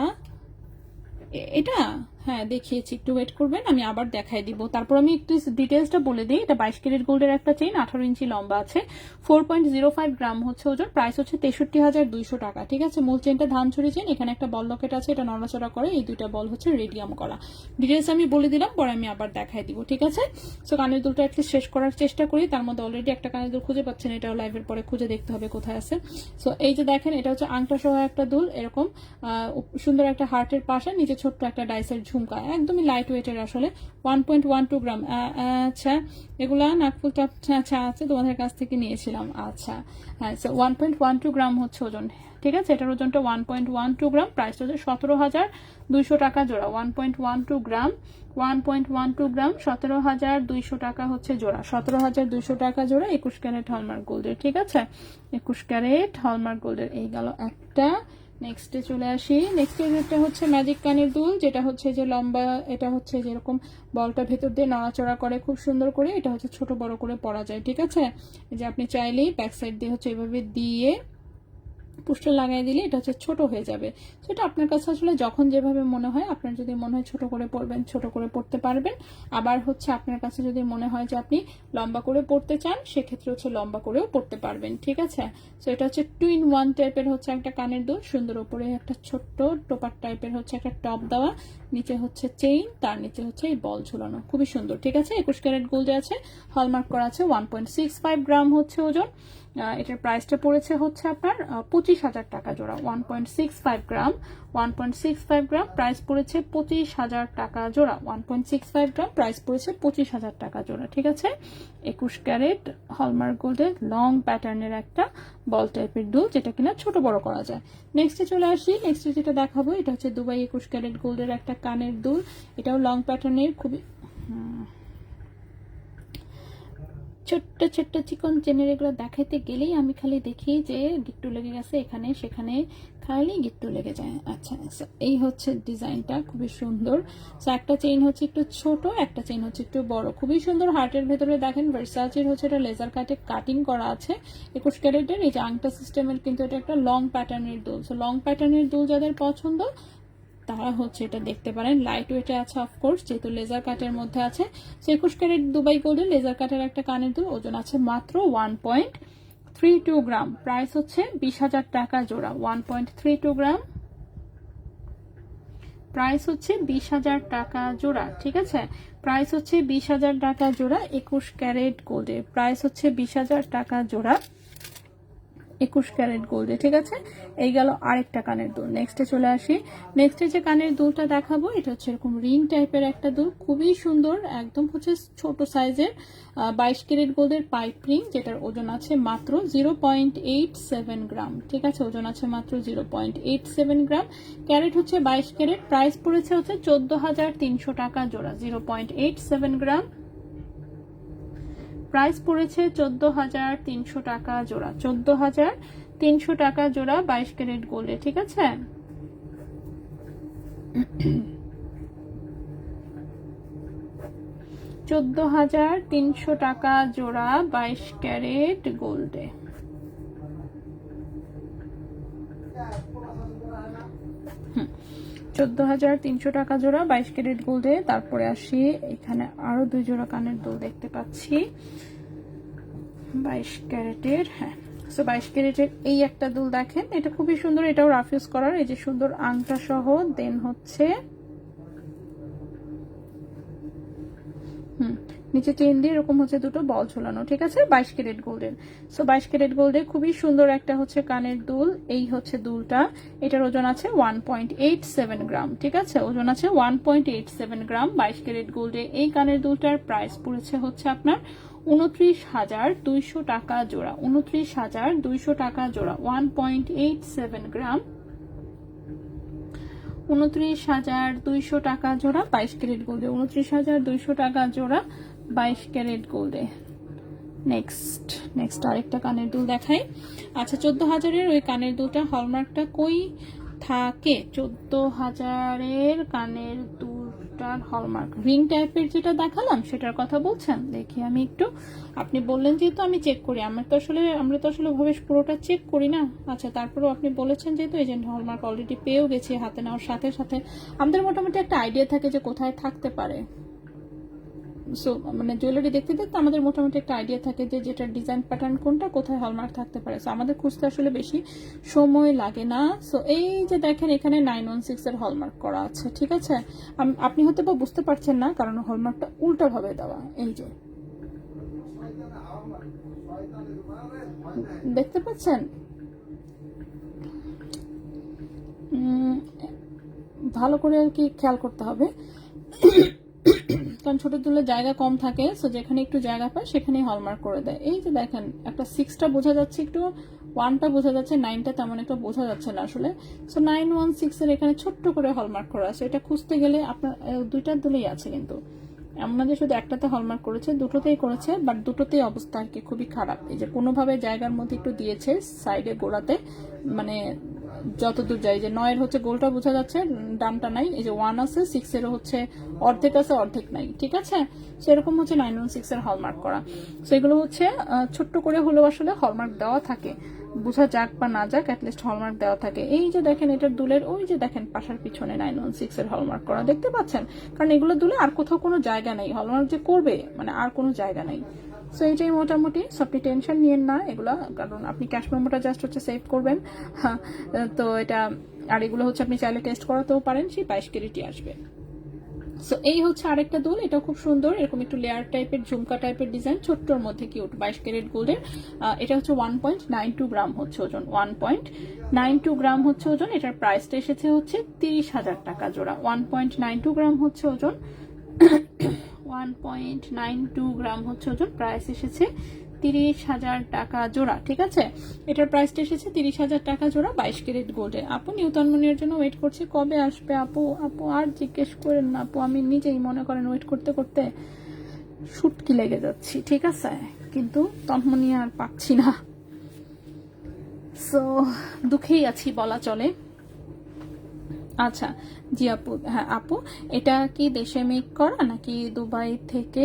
এটা হ্যাঁ দেখিয়েছি, একটু ওয়েট করবেন, আমি আবার দেখাই দিব। তারপর আমি একটু ডিটেলসটা বলে দিই। এটা 22 ক্যারেট গোল্ডের একটা চেইন, 18 ইঞ্চি লম্বা আছে, 4.05 গ্রাম হচ্ছে ওজন, প্রাইস হচ্ছে 63,200 টাকা। ঠিক আছে, মূল চেইনটা ধানছড়ি চেইন, এখানে একটা বল লকেট আছে, এটা নড়াচড়া করে, এই দুইটা বল হচ্ছে রেডিয়াম করা। ডিটেলস আমি বলে দিলাম, পরে আমি আবার দেখাই দিব। ঠিক আছে, সো কানের দুলটা অ্যাটলিস্ট শেষ করার চেষ্টা করি। তার মধ্যে অলরেডি একটা কানের দুল খুঁজে পাচ্ছেন, এটাও লাইভের পরে খুঁজে দেখতে হবে কোথায় আছে। সো এই যে দেখেন, এটা হচ্ছে আংটা সহ একটা দুল, এরকম সুন্দর একটা হার্টের পাশে নিচে ছোট্ট একটা ডাইসের ঝুমকা, একদমই লাইট ওয়েটের, আসলে 1.12 গ্রাম। আচ্ছা, এগুলা নাকফুলটা আচ্ছা আছে, তোমাদের কাছ থেকে নিয়েছিলাম। আচ্ছা হ্যাঁ, 1.12 গ্রাম হচ্ছে ওজন। ঠিক আছে, এটার ওজনটা 1.12 গ্রাম, প্রাইস হচ্ছে 17,200 টাকা জোড়া। 1.12 গ্রাম, 1.12 গ্রাম, 17,200 টাকা হচ্ছে জোড়া, 17,200 টাকা জোড়া, 21 ক্যারেট হলমার্ক গোল্ডের। ঠিক আছে, 21 ক্যারেট হলমার্ক গোল্ডের। এই গেল একটা। নেক্সটে চলে আসি। নেক্সট হচ্ছে ম্যাজিক কানের দুল, যেটা হচ্ছে যে লম্বা, এটা হচ্ছে যেরকম বলটা ভেতর দিয়ে নড়াচড়া করে খুব সুন্দর করে, এটা হচ্ছে ছোট বড় করে পরা যায়। ঠিক আছে, যে আপনি চাইলেই ব্যাক সাইড দিয়ে হচ্ছে এভাবে দিয়ে পুস্টার লাগাই দিলে এটা হচ্ছে ছোট হয়ে যাবে। সেটা আপনার কাছে আসলে যখন যেভাবে মনে হয়, আপনার যদি মনে হয় ছোট করে পরবেন, ছোট করে পরতে পারবেন। আবার হচ্ছে আপনার কাছে যদি মনে হয় যে আপনি লম্বা করে পরতে চান, সেক্ষেত্রে হচ্ছে লম্বা করেও পরতে পারবেন। ঠিক আছে, তো এটা হচ্ছে 2 in 1 টাইপের হচ্ছে একটা কানের দুল, সুন্দর উপরে একটা ছোট্ট টোপার টাইপের হচ্ছে একটা টপ দেওয়া, নিচে হচ্ছে চেইন, তার নিচে হচ্ছে এই বল ঝুলানো, খুবই সুন্দর। ঠিক আছে, 21 ক্যারেট গোল্ডে আছে, হলমার্ক করা আছে, 1.65 গ্রাম হচ্ছে ওজন। এটার প্রাইসটা পড়েছে হচ্ছে আপনার 25,000 টাকা জোড়া। 1.65 গ্রাম, 1.65 গ্রাম, প্রাইস পড়েছে 25,000 টাকা জোড়া। 1.65 গ্রাম, প্রাইস পড়েছে 25,000 টাকা জোড়া। ঠিক আছে, 21 ক্যারেট হলমার্ক গোল্ডের লং প্যাটার্নের একটা বল টাইপের দুল, যেটা কিনা ছোট বড় করা যায়। নেক্সটে চলে আসি। নেক্সটে যেটা দেখাবো, এটা হচ্ছে দুবাই 21 ক্যারেট গোল্ডের একটা কানের দুল, এটাও লং প্যাটার্নের, খুবই ছোট্ট ছোট্ট চিকন চেনের। এগুলো দেখাইতে গেলেই আমি খালি দেখি যে গিট্টু লেগে গেছে এখানে সেখানে, খালি গিট্টু লেগে যায়। আচ্ছা, এই হচ্ছে ডিজাইনটা, খুবই সুন্দর। একটা চেইন হচ্ছে একটু ছোট, একটা চেইন হচ্ছে একটু বড়, খুবই সুন্দর। হার্টের ভেতরে দেখেন ভার্সাচের হচ্ছে এটা লেজার কাটে কাটিং করা আছে, 21 ক্যারেটের। এই যে আংটা সিস্টেমের, কিন্তু এটা একটা লং প্যাটার্নের দুল। সো লং প্যাটার্নের দুল যাদের পছন্দ, তারা হচ্ছে এটা দেখতে পারেন। লাইট ওয়েটে আছে অফকোর্স, যেহেতু লেজার কাটের মধ্যে আছে। 21 ক্যারেট দুবাই গোল্ডের লেজার কাটের একটা কানের দুল, ওজন আছে মাত্র 1.32 গ্রাম, প্রাইস হচ্ছে 20,000 টাকা জোড়া। 1.32 গ্রাম, প্রাইস হচ্ছে 20,000 টাকা জোড়া। ঠিক আছে, প্রাইস হচ্ছে 20,000 টাকা জোড়া। 21 ক্যারেট গোল্ডের প্রাইস হচ্ছে 20,000 টাকা জোড়া, 21 ক্যারেট গোল্ডে। ঠিক আছে, এই গেল আরেকটা কানের দুল। নেক্সটে চলে আসি। নেক্সটে যে কানের দুলটা দেখাবো, এটা হচ্ছে এরকম রিং টাইপের একটা দুল, খুবই সুন্দর, একদম হচ্ছে ছোট সাইজের, 22 ক্যারেট গোল্ডের পাইপ রিং, যেটার ওজন আছে মাত্র 0.87 গ্রাম। ঠিক আছে, ওজন আছে মাত্র 0.87 গ্রাম, ক্যারেট হচ্ছে 22 ক্যারেট, প্রাইস পড়েছে হচ্ছে 14,300 টাকা জোড়া। 0.87 গ্রাম, প্রাইস পড়েছে 14,300 টাকা জোড়া। 14,300 টাকা জোড়া 22 ক্যারেট গোল্ডে। ঠিক আছে, 14,300 টাকা জোড়া 22 ক্যারেট গোল্ডে। 14,300 টাকা জোড়া 22 ক্যারেট গোল্ডে। তারপরে আসি, এখানে আরো 2 জোড়া কানের দুল দেখতে পাচ্ছি 22 ক্যারেটের। হ্যাঁ, সো 22 ক্যারেটের এই একটা দুল দেখেন, এটা খুবই সুন্দর, এটাও রাফ ইউজ করার। এই যে সুন্দর আংটা সহ, দেন হচ্ছে নিচে চেইন দিয়ে এরকম হচ্ছে দুটো বল ঝোলানো। ঠিক আছে, 22 ক্যারেট গোল্ডের। সো 22 ক্যারেট গোল্ডে খুবই সুন্দর একটা হচ্ছে কানের দুল। এই হচ্ছে দুলটা, এটার ওজন আছে 1.87 গ্রাম। ঠিক আছে, ওজন আছে 1.87 গ্রাম 22 ক্যারেট গোল্ডে। এই কানের দুলটার প্রাইস পড়েছে হচ্ছে আপনার 29,200 টাকা জোড়া। 29,200 টাকা জোড়া, 1.87 গ্রাম, 29,200 টাকা জোড়া 22 ক্যারেট গোল্ডে। 29,200 টাকা জোড়া 22 ক্যারেট গোল্ডে। নেক্সট আরেকটা কানের দুল দেখাই। আচ্ছা, 14,000-এর ওই কানের দুলটা হলমার্কটা কই থাকে? 14,000-এর কানের দুল আফটার হলমার্ক রিং টাইপের যেটা দেখালাম সেটার কথা বলছেন, দেখি আমি একটু। আপনি বললেন যেহেতু আমি চেক করি, আমরা তো আসলে ভাবে পুরোটা চেক করি না। আচ্ছা, তারপরেও আপনি বলেছেন যেহেতু এজেন্ট হলমার্ক অলরেডি পেয়েও গেছি, হাতে নেওয়ার সাথে সাথে আমাদের মোটামুটি একটা আইডিয়া থাকে যে কোথায় থাকতে পারে। সো মানে জুয়েলারি দেখতে দেখতে আমাদের মোটামুটি একটা আইডিয়া থাকে যে যেটার ডিজাইন প্যাটার্ন কোনটা, কোথায় হলমার্ক থাকতে পারে। সো আমাদের খুঁজতে আসলে বেশি সময় লাগে না। সো এই যে দেখেন এখানে 916 এর হলমার্ক করা আছে, ঠিক আছে। আপনি হয়তো বা বুঝতে পারছেন না কারণ হলমার্কটা উল্টাভাবে দেওয়া, এই যে দেখতে পাচ্ছেন। ভালো করে আর কি খেয়াল করতে হবে কারণ ছোট দুলের জায়গা কম থাকে, সো যেখানে একটু জায়গা পায় সেখানেই হলমার্ক করে দেয়। এই যে দেখেন একটা 6টা বোঝা যাচ্ছে, একটু 1টা বোঝা যাচ্ছে, 9টা তেমন একটা বোঝা যাচ্ছে না আসলে। সো 916 এর এখানে ছোট্ট করে হলমার্ক করা আছে। এটা খুঁজতে গেলে আপনার 2টার দুলেই আছে, কিন্তু এমন না যে শুধু একটাতে হলমার্ক করেছে, দুটোতেই করেছে, বাট দুটোতেই অবস্থা আর কি খুবই খারাপ। এই যে কোনোভাবে জায়গার মধ্যে একটু দিয়েছে সাইডে গোড়াতে, মানে যতদূর যাই যে 9 এর হচ্ছে গোলটা বোঝা যাচ্ছে, ডানটা নাই। এই যে 1 আছে, 6 এর হচ্ছে অর্ধেক আছে, অর্ধেক নাই, ঠিক আছে। সেরকম হচ্ছে 916 এর হলমার্ক করা। সেগুলো হচ্ছে ছোট্ট করে হলেও আসলে হলমার্ক দেওয়া থাকে, বোঝা যাক বা না যাক অ্যাটলিস্ট হলমার্ক দেওয়া থাকে। এই যে দেখেন এটার দুলের ওই যে দেখেন পাশার পিছনে 916 এর হলমার্ক করা দেখতে পাচ্ছেন, কারণ এগুলো দুলে আর কোথাও কোনো জায়গা নেই, হলমার্ক যে করবে মানে আর কোনো জায়গা নেই। সো এইটাই মোটামুটি, আপনি টেনশন নিয়েন না এগুলা, কারণ আপনি ক্যাশ মেমোটা জাস্ট হচ্ছে সেভ করবেন। হ্যাঁ, তো এটা আর এগুলো হচ্ছে আপনি চাইলে টেস্ট করাতেও পারেন, সেই 22 ক্যারেটই আসবে। সো এই হচ্ছে আরেকটা দুল, এটা খুব সুন্দর, এরকম একটু লেয়ার টাইপের ঝুমকা টাইপের ডিজাইন, ছোট্টর মধ্যে কিউট, 22 ক্যারেট গোল্ডের। এটা হচ্ছে 1.92 গ্রাম হচ্ছে ওজন, 1.92 গ্রাম হচ্ছে ওজন। এটার প্রাইসটা এসেছে হচ্ছে 30,000 টাকা জোড়া। 1.92 গ্রাম হচ্ছে ওজন, 1.92 গ্রাম হচ্ছে ওজন, প্রাইস এসেছে 30,000 টাকা জোড়া, ঠিক আছে। এটার প্রাইসটা এসেছে 30,000 টাকা জোড়া, 22 ক্যারেট গোল্ডে। আপু নিউতনমনির জন্য ওয়েট করছি, কবে আসবে আপু? আপু আর জিজ্ঞেস করেন না আপু, আমি নিজেই মনে করেন ওয়েট করতে করতে শুটকি লেগে যাচ্ছি, ঠিক আছে, কিন্তু তন্মনি আর পাচ্ছি না। সো দুঃখেই আছি বলা চলে। আচ্ছা জি আপু, হ্যাঁ আপু এটা কি দেশে মেক করা নাকি দুবাই থেকে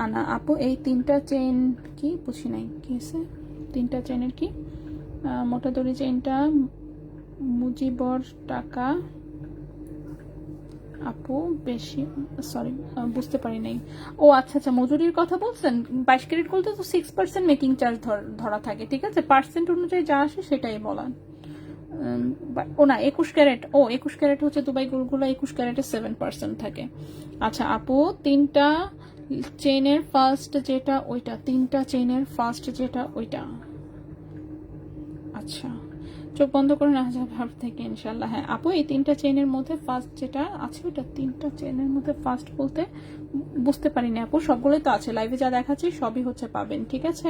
আনা? আপু এই 3টা চেইন কি বুঝি নাই, কি আছে 3টা চেইনের কি? মোটা দড়ি চেইনটা মুজিবর টাকা আপু, বেশি সরি বুঝতে পারি নাই। ও আচ্ছা আচ্ছা, মজুরির কথা বলছেন। 22 ক্যারেট করতে তো 6% মেকিং চার্জ ধরা থাকে, ঠিক আছে, পার্সেন্ট অনুযায়ী যা আসে সেটাই বলা। ও না 21 ক্যারেট, ও 21 ক্যারেট হচ্ছে দুবাই গোলগুলো, 21 ক্যারেটে 7% থাকে। আচ্ছা আপু 3টা চেইনের ফার্স্ট যেটা ওইটা, 3টা চেইনের ফার্স্ট যেটা ওইটা, আচ্ছা চোখ বন্ধ করে না ভাব থেকে ইনশাল্লাহ। হ্যাঁ আপু এই 3টা চেইনের মধ্যে ফার্স্ট যেটা আছে ওইটা, 3টা চেইনের মধ্যে ফার্স্ট বলতে বুঝতে পারিনি আপু, সবগুলোই তো আছে, লাইভে যা দেখাচ্ছি সবই হচ্ছে পাবেন, ঠিক আছে।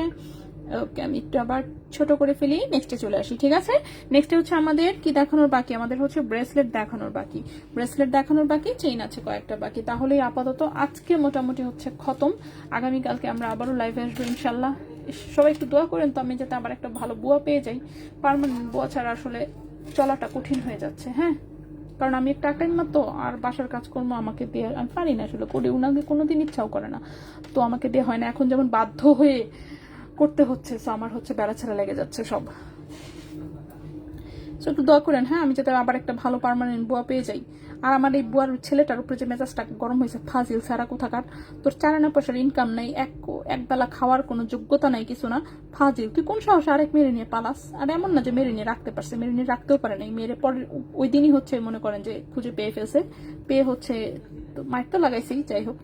ওকে আমি একটু আবার ছোট করে ফেলি, নেক্সটে চলে আসি, ঠিক আছে। নেক্সটে হচ্ছে আমাদের কি দেখানোর বাকি, আমাদের হচ্ছে ব্রেসলেট দেখানোর বাকি, ব্রেসলেট দেখানোর বাকি, চেইন আছে কয়েকটা বাকি। তাহলে আপাতত আজকে মোটামুটি হচ্ছে খতম। আগামীকালকে আমরা আবারও লাইভে আসবো ইনশাল্লাহ। সবাই একটু দোয়া করেন তো আমি যাতে আবার একটা ভালো বুয়া পেয়ে যাই, পার্মানেন্ট বুয়া ছাড়া আসলে চলাটা কঠিন হয়ে যাচ্ছে। হ্যাঁ, কারণ আমি একটা টাইম তো আর বাসার কাজকর্ম আমাকে দিয়ে আমি পারি না আসলে, করে উনাকে কোনোদিন ইচ্ছাও করে না, তো আমাকে দিয়ে হয় না। এখন যেমন বাধ্য হয়ে করতে হচ্ছে, সো আমার হচ্ছে বেড়া ছেড়া লেগে যাচ্ছে সব। সো একটু দোয়া করেন হ্যাঁ, আমি যাতে আবার একটা ভালো পার্মানেন্ট বুয়া পেয়ে যাই। আর আমার এই বুয়ার ছেলেটার উপরে যে মেজাজটা গরম হয়েছে, ফাজিল সারা কোথাকার, তোর 4 আনা পয়সার ইনকাম নাই, একবেলা খাওয়ার কোনো যোগ্যতা নাই, কিছু না, ফাজিল, তুই কোন সাহসে আরেক মেরে নিয়ে পালাস? আর এমন না যে মেরে নিয়ে রাখতে পারছে, মেরে নিয়ে রাখতেও পারে নাই, মেরে পরে ওই দিনই হচ্ছে মনে করেন যে খুঁজে পেয়ে ফেলছে, পেয়ে হচ্ছে মাইর তো লাগাইছি, যাই হোক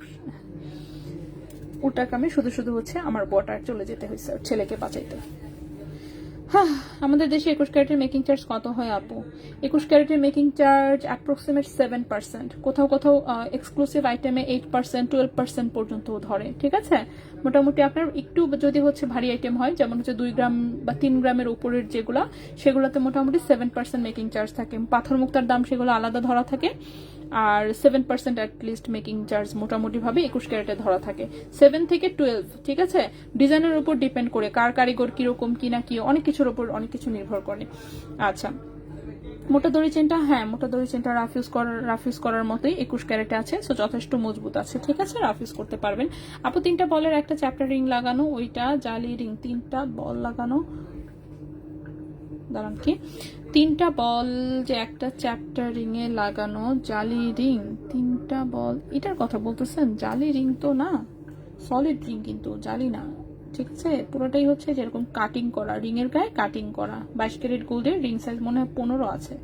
ওটাকে আমি শুধু শুধু হচ্ছে আমার বুয়াটার চলে যেতে হয়েছে ছেলেকে বাঁচাইতে। হ্যাঁ, আমাদের দেশে 21 ক্যারেটের মেকিং চার্জ কত হয় আপু? 21 ক্যারেটের মেকিং চার্জ অ্যাপ্রক্সিমেট 7%, কোথাও কোথাও এক্সক্লুসিভ আইটেমে 8%, 12% পর্যন্ত ধরে, ঠিক আছে। মোটামুটি আপনার একটু যদি হচ্ছে ভারী আইটেম হয়, যেমন হচ্ছে 2 গ্রাম বা 3 গ্রামের উপরের যেগুলা, সেগুলোতে মোটামুটি 7% মেকিং চার্জ থাকে। পাথর মুক্তার দাম সেগুলো আলাদা ধরা থাকে, আর 7% অ্যাটলিস্ট মেকিং চার্জ মোটামুটি ভাবে 21 ক্যারেটে ধরা থাকে, 7 থেকে 12, ঠিক আছে। ডিজাইনের উপর ডিপেন্ড করে, কার কারিগর কিরকম কি না কি, অনেক কিছুর উপর অনেক কিছু নির্ভর করে। আচ্ছা মোটা দড়ি চেনটা, হ্যাঁ মোটা দড়ি চেনটা রাফ ইউজ করার মতোই 21 ক্যারেটে আছে, সো যথেষ্ট মজবুত আছে, ঠিক আছে, রাফ ইউজ করতে পারবেন আপু। 3টা বলের একটা চ্যাপ্টার রিং লাগানো, ওইটা জালি রিং, 3টা বল লাগানো, দাঁড়ান কি 3টা বল যে একটা চ্যাপ্টার রিং এ লাগানো জালি রিং, 3টা বল এটার কথা বলতেছেন? জালি রিং তো না, সলিড রিং কিন্তু জালি না, ঠিক আছে, পুরোটাই হচ্ছে যেরকম কাটিং করা, রিং এর গায়ে কাটিং করা। 22 ক্যারেট গোল্ডের, রিং সাইজ মনে হয় 15 আছে,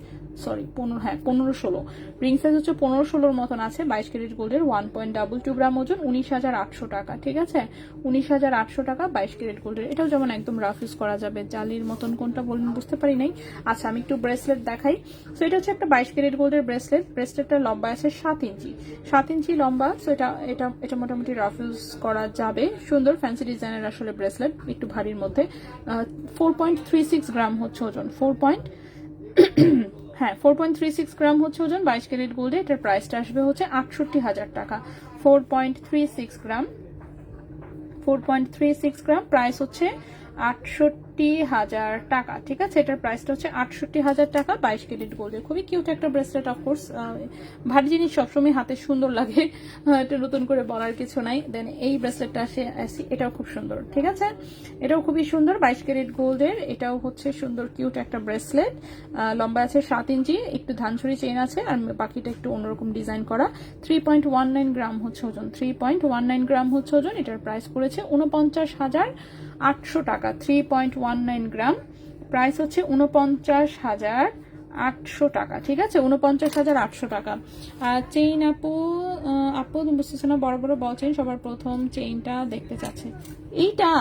সরি 15, হ্যাঁ 15-16, রিং সাইজ হচ্ছে 15-16 মতন আছে। 22 ক্যারেট গোল্ডের 1.22 গ্রাম ওজন, 19,800 টাকা, ঠিক আছে, 19,800 টাকা 22 ক্যারেট গোল্ডের। এটাও যেমন একদম রাফ ইউজ করা যাবে। জালির মতন কোনটা বলুন, বুঝতে পারি নাই। আচ্ছা আমি একটু ব্রেসলেট দেখাই। সো এটা হচ্ছে একটা 22 ক্যারেট গোল্ডের ব্রেসলেট। ব্রেসলেটটা লম্বা আছে 7 ইঞ্চি, 7 ইঞ্চি লম্বা। সো এটা এটা এটা মোটামুটি রাফ ইউজ করা যাবে। সুন্দর ফ্যান্সি ডিজাইনের আসলে ব্রেসলেট, একটু ভারীর মধ্যে। 4.36 গ্রাম হচ্ছে ওজন, 4.36 গ্রাম হচ্ছে ওজন 22 ক্যারেট গোল্ডে। এটার প্রাইসটা আসবে হচ্ছে 68,000 টাকা। 4.36 গ্রাম, 4.36 গ্রাম প্রাইস হচ্ছে 68,000 টাকা, ঠিক আছে, এটার প্রাইসটা হচ্ছে 68,000 টাকা 22 ক্যারেট গোল্ডের। খুবই কিউট একটা ব্রেসলেট, অফকোর্স ভারী জিনিস সবসময় হাতে সুন্দর লাগে, এটা নতুন করে বলার কিছু নাই। দেন এই ব্রেসলেটটা আসি, এটাও খুব সুন্দর, ঠিক আছে, এটাও খুবই সুন্দর 22 ক্যারেট গোল্ডের। এটাও হচ্ছে সুন্দর কিউট একটা ব্রেসলেট, লম্বা আছে 7 ইঞ্চি, একটু ধানছড়ি চেইন আছে, আর বাকিটা একটু অন্যরকম ডিজাইন করা। 3.19 গ্রাম হচ্ছে ওজন, 3.19 গ্রাম হচ্ছে ওজন। এটার প্রাইস পড়েছে 49,800 টাকা। 3.19 গ্রাম, প্রাইস হচ্ছে 49,800 টাকা, ঠিক আছে, 49,800 টাকা। চেইন আপু, তুমি বুঝতেছো না, বড় বড় বল চেইন সবার প্রথম চেইনটা দেখতে চাচ্ছে এইটা।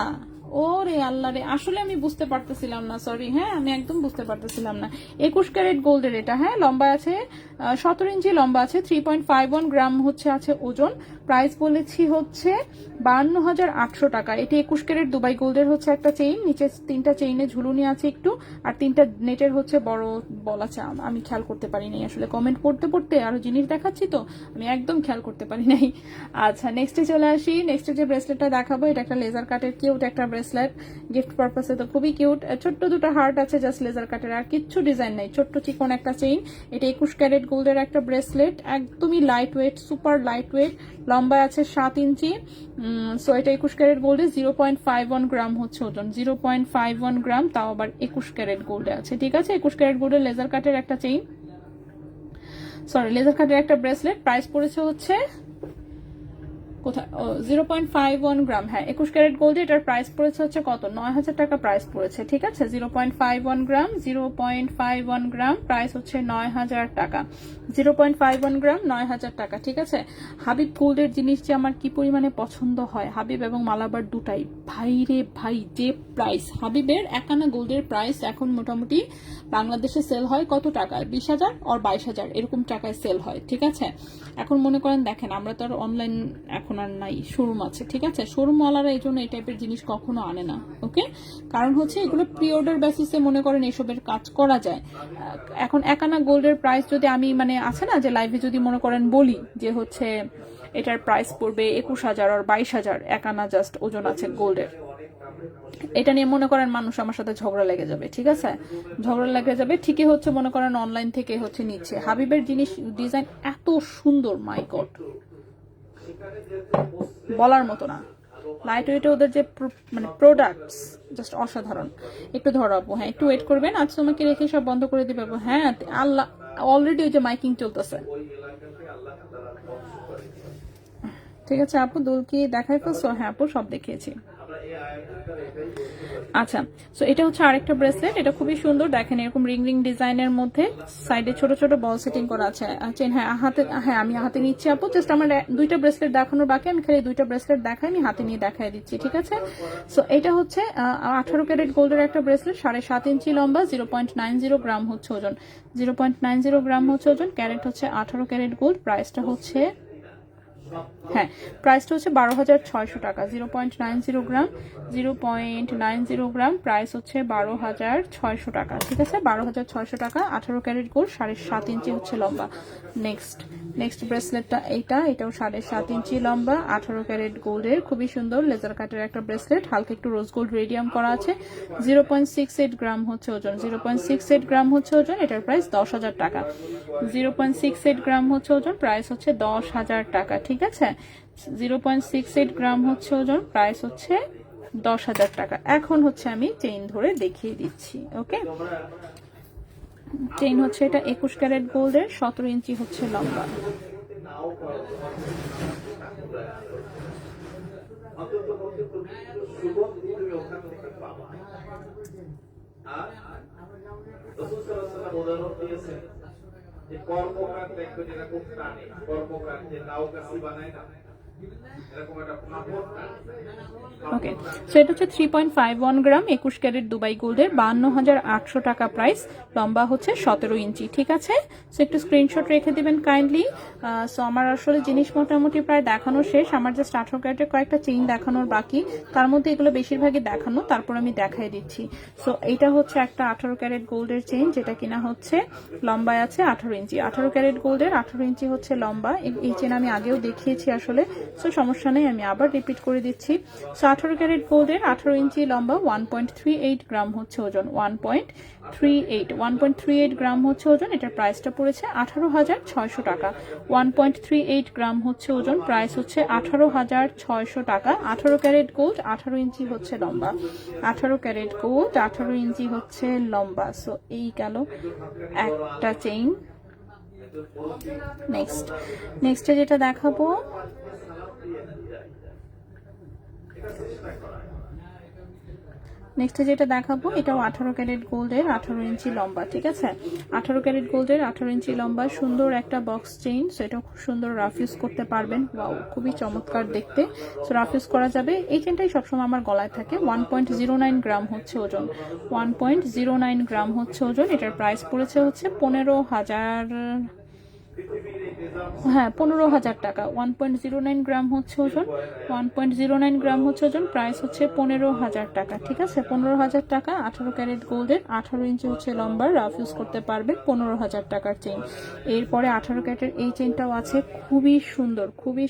ওরে আল্লাহ রে, আসলে আমি বুঝতে পারতেছিলাম না, সরি, হ্যাঁ আমি একদম বুঝতে পারতেছিলাম না। 21 ক্যারেট গোল্ডের এটা, হ্যাঁ লম্বা আছে 17 ইঞ্চি লম্বা আছে, 3.51 গ্রাম হচ্ছে আছে ওজন। প্রাইস বলেছি হচ্ছে 52,800 টাকা। এটি 21 ক্যারেট দুবাই গোল্ডের হচ্ছে একটা চেইন, নিচে 3টা চেইনে ঝুলুনি আছে একটু, আর 3টা নেটের হচ্ছে বড় বল আছে। আমি খেয়াল করতে পারিনি আসলে, কমেন্ট পড়তে পড়তে আরো জিনিস দেখাচ্ছি তো আমি একদম খেয়াল করতে পারি নাই। আচ্ছা নেক্সটে চলে আসি। নেক্সটে যে ব্রেসলেটটা দেখাবো, এটা একটা লেজার কাটের কিউট একটা ব্রেসলেট, গিফট পারপাসে তো খুবই কিউট। ছোট্ট দুটো হার্ট আছে, জাস্ট লেজার কাটের, আর কিচ্ছু ডিজাইন নাই, ছোট্ট চিকন একটা চেইন। এটা 21 ক্যারেট গোল্ডের একটা ব্রেসলেট, একদমই light weight, super light weight, লম্বা আছে 7 ইঞ্চি। সো এটা 21 ক্যারেট গোল্ডে 0.51 গ্রাম হচ্ছে ওজন, 0.51 গ্রাম, তাও আবার 21 ক্যারেট গোল্ডে আছে, ঠিক আছে। 21 ক্যারেট গোল্ডের লেজার কাটের একটা চেইন, সরি লেজার কাটের একটা ব্রেসলেট। প্রাইস পড়েছে হচ্ছে কোথায়, 0.51 গ্রাম, হ্যাঁ 21 ক্যারেট গোল্ডে এটার প্রাইস পড়েছে হচ্ছে কত, 9,000 টাকা প্রাইস পড়েছে, ঠিক আছে। 0.51 গ্রাম, 0.51 গ্রাম প্রাইস হচ্ছে 9,000 টাকা, 0.51 গ্রাম 9,000 টাকা, ঠিক আছে। হাবিব গোল্ডের জিনিস যে আমার কি পরিমাণে পছন্দ হয়, হাবিব এবং মালাবার দুটাই, ভাই রে ভাই, যে প্রাইস হাবিবের এক আনা গোল্ডের প্রাইস এখন মোটামুটি বাংলাদেশে সেল হয় কত টাকায়, 20,000 আর 22,000 এরকম টাকায় সেল হয়, ঠিক আছে। এখন মনে করেন দেখেন, আমরা তো আর অনলাইন এখন আর নাই, শোরুম আছে, ঠিক আছে, শোরুমওয়ালারা এই জন্য এই টাইপের জিনিস কখনো আনে না, ওকে, কারণ হচ্ছে এগুলো প্রি অর্ডার বেসিসে মনে করেন এসবের কাজ করা যায়। এখন এক আনা গোল্ডের প্রাইস যদি আমি মানে আছে না যে লাইভে যদি মনে করেন বলি যে হচ্ছে এটার প্রাইস পড়বে 21,000 আর 22,000 এক আনা জাস্ট ওজন আছে গোল্ডের, এটা নিয়ে মনে করেন মানুষ আমার সাথে ঝগড়া লেগে যাবে, ঠিক আছে, ঝগড়া লেগে যাবে। ঠিকই হচ্ছে মনে করেন অনলাইন থেকে হচ্ছে নিচ্ছে। হাবিবের জিনিস ডিজাইন এত সুন্দর, মাই গড, বলার মতো না। লাইট ওয়েটে ওদের যে মানে প্রোডাক্টস জাস্ট অসাধারণ। একটু ধরো আপু, হ্যাঁ একটু ওয়েট করবেন, আজ তোমাকে রেখে সব বন্ধ করে দিবে আপু। হ্যাঁ আল্লাহ, অলরেডি ওই যে মাইকিং চলতেছে, ঠিক আছে আপু। দুল কি দেখাই ফেলছো? হ্যাঁ আপু সব দেখিয়েছি। আচ্ছা, সো এটা হচ্ছে আরেকটা ব্রেসলেট, এটা খুবই সুন্দর, দেখেন এরকম রিং রিং ডিজাইনের মধ্যে সাইডে ছোট ছোট বল সেটিং করা আছে, চেন, হ্যাঁ হাতে, হ্যাঁ আমি হাতে নিচ্ছি আপু, জাস্ট আমার দুইটা ব্রেসলেট দেখানোর বাকি, আমি খালি দুইটা ব্রেসলেট দেখাই, আমি হাতে নিয়ে দেখাই দিচ্ছি, ঠিক আছে। সো এটা হচ্ছে 18 ক্যারেট গোল্ডের একটা ব্রেসলেট, 7.5 ইঞ্চি লম্বা, 0.90 গ্রাম হচ্ছে ওজন, 0.90 গ্রাম হচ্ছে ওজন, ক্যারেট হচ্ছে 18 ক্যারেট গোল্ড, প্রাইসটা হচ্ছে হ্যাঁ, প্রাইসটা হচ্ছে 12,600 টাকা। 0.90 গ্রাম, 0.90 গ্রাম, প্রাইস হচ্ছে 12,600 টাকা। ঠিক আছে, 12,600 টাকা। 18 ক্যারেট গোল্ড, 7.5 ইঞ্চি হচ্ছে লম্বা। নেক্সট ব্রেসলেটটা এটাও 7.5 ইঞ্চি লম্বা, 18 ক্যারেট গোল্ডের, খুবই সুন্দর লেজার কাটের একটা ব্রেসলেট, হালকা একটু রোজ গোল্ড রেডিয়াম করা আছে। 0.68 গ্রাম হচ্ছে ওজন, 0.68 গ্রাম হচ্ছে ওজন, এটার প্রাইস 10,000 টাকা। 0.68 গ্রাম হচ্ছে ওজন, প্রাইস হচ্ছে 10,000 টাকা। ঠিক আছে, 0.68 গ্রাম হচ্ছে ওজন, প্রাইস হচ্ছে 10,000 টাকা। এখন হচ্ছে আমি চেইন ধরে দেখিয়ে দিচ্ছি। ওকে, চেইন হচ্ছে এটা 21 ক্যারেট গোল্ডের, 17 ইঞ্চি হচ্ছে লম্বা। ওকে, সো এটা হচ্ছে 3.51 গ্রাম, 21 ক্যারেট দুবাই গোল্ডের, 52,800 টাকা প্রাইস, লম্বা হচ্ছে 17 ইঞ্চি। ঠিক আছে, সো একটু স্ক্রিনশট রেখে দিবেন কাইন্ডলি। সো আমার আসলে জিনিস মোটামুটি প্রায় দেখানো শেষ, আমার জাস্ট 18 ক্যারেটের কয়েকটা চেইন দেখানোর বাকি, তার মধ্যে এগুলো বেশিরভাগই দেখানো, তারপর আমি দেখাই দিচ্ছি। সো এটা হচ্ছে একটা 18 ক্যারেট গোল্ডের চেইন, যেটা কিনা হচ্ছে লম্বায় আছে 18 ইঞ্চি। 18 ক্যারেট গোল্ডের, 18 ইঞ্চি হচ্ছে লম্বা। এই চেইন আমি আগেও দেখিয়েছি আসলে, সো সমস্যা নেই, আমি আবার রিপিট করে দিচ্ছি। সো 18 ক্যারেট গোল্ডের, 18 ইঞ্চি লম্বা, 1.38 গ্রাম হচ্ছে ওজন, 1.38 গ্রাম হচ্ছে ওজন, এটার প্রাইসটা পড়েছে 18,600 টাকা। 1.38 গ্রাম হচ্ছে ওজন, প্রাইস হচ্ছে 18,600 টাকা। 18 ক্যারেট গোল্ড, 18 ইঞ্চি হচ্ছে লম্বা, 18 ক্যারেট গোল্ড, 18 ইঞ্চি হচ্ছে লম্বা। সো এই গেল একটা চেইন। নেক্সটে যেটা দেখাবো, এটাও 18 ক্যারেট গোল্ডের, 18 ইঞ্চি লম্বা। ঠিক আছে, 18 ক্যারেট গোল্ডের, 18 ইঞ্চি লম্বা, সুন্দর একটা বক্স চেইন। সো এটা খুব সুন্দর রাফ ইউজ করতে পারবেন। ওয়াও, খুবই চমৎকার দেখতে। সো রাফ ইউজ করা যাবে। এই চেইনটাই সবসময় আমার গলায় থাকে। 1.09 গ্রাম হচ্ছে ওজন, 1.09 গ্রাম হচ্ছে ওজন, এটার প্রাইস পড়েছে হচ্ছে 15,000 টাকা। 1.09 গ্রাম হচ্ছে ওজন, 1.09 গ্রাম হচ্ছে ওজন, প্রাইস হচ্ছে 15,000 টাকা। ঠিক আছে, 15,000 টাকা। 18 ক্যারেট গোল্ডের, 18 ইঞ্চি হচ্ছে লম্বা, রাফ ইউজ করতে পারবেন, 15,000 টাকার চেইন। এরপরে 18 ক্যারেটের এই চেইনটাও আছে, খুবই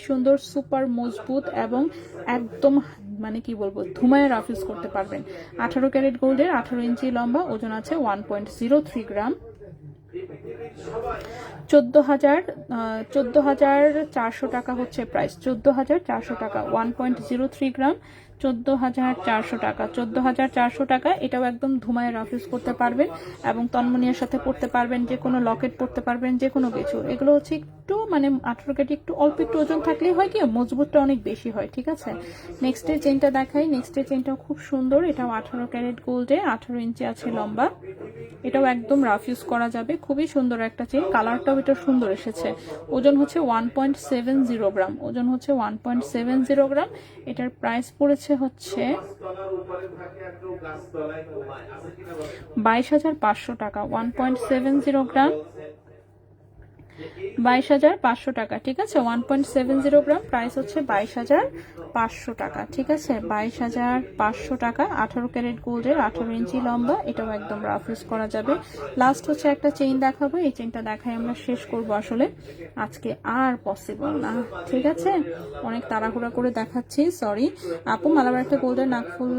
সুন্দর, সুপার মজবুত এবং একদম মানে কি বলবো, ধুমায় রাফ ইউজ করতে পারবেন। 18 ক্যারেট গোল্ডের, 18 ইঞ্চি লম্বা, ওজন আছে 1.03 গ্রাম, 14,400 টাকা হচ্ছে প্রাইস, 14,400 টাকা। 1.03 গ্রাম, 14,400 টাকা, 14,400 টাকা। এটাও একদম ধুমায় রাফ ইউজ করতে পারবেন এবং তন্মনিয়ার সাথে পড়তে পারবেন, যে কোনো লকেট পড়তে পারবেন, যে কোনো কিছু। এগুলো হচ্ছে একটু মানে 18 ক্যারেট একটু অল্প একটু ওজন থাকলেই হয় কি, মজবুতটা অনেক বেশি হয়। ঠিক আছে, নেক্সটের চেইনটা দেখাই। নেক্সটের চেইনটাও খুব সুন্দর, এটাও 18 ক্যারেট গোল্ডে, 18 ইঞ্চি আছে লম্বা, এটাও একদম রাফ ইউজ করা যাবে, খুবই সুন্দর একটা চেইন, কালারটাও এটা সুন্দর এসেছে। ওজন হচ্ছে 1.70 গ্রাম, ওজন হচ্ছে 1.70 গ্রাম, এটার প্রাইস পড়েছে হচ্ছে 22,500 টাকা। 1.70 গ্রাম, 22,500 টাকা। ঠিক আছে, 1.70 গ্রাম, প্রাইস হচ্ছে 22,500 টাকা। ঠিক আছে, 22,500 টাকা। 18 ক্যারেট গোল্ডের, 18 ইঞ্চি লম্বা, এটাও একদম রাফ ইউজ করা যাবে। লাস্ট হচ্ছে একটা চেইন দেখাবো, এই চেইনটা দেখাই আমরা শেষ করব, আসলে আজকে আর পসিবল না। ঠিক আছে, অনেক তাড়াহুড়া করে দেখাচ্ছি, সরি। আপু, মালাবার একটা গোল্ডের নাকফুল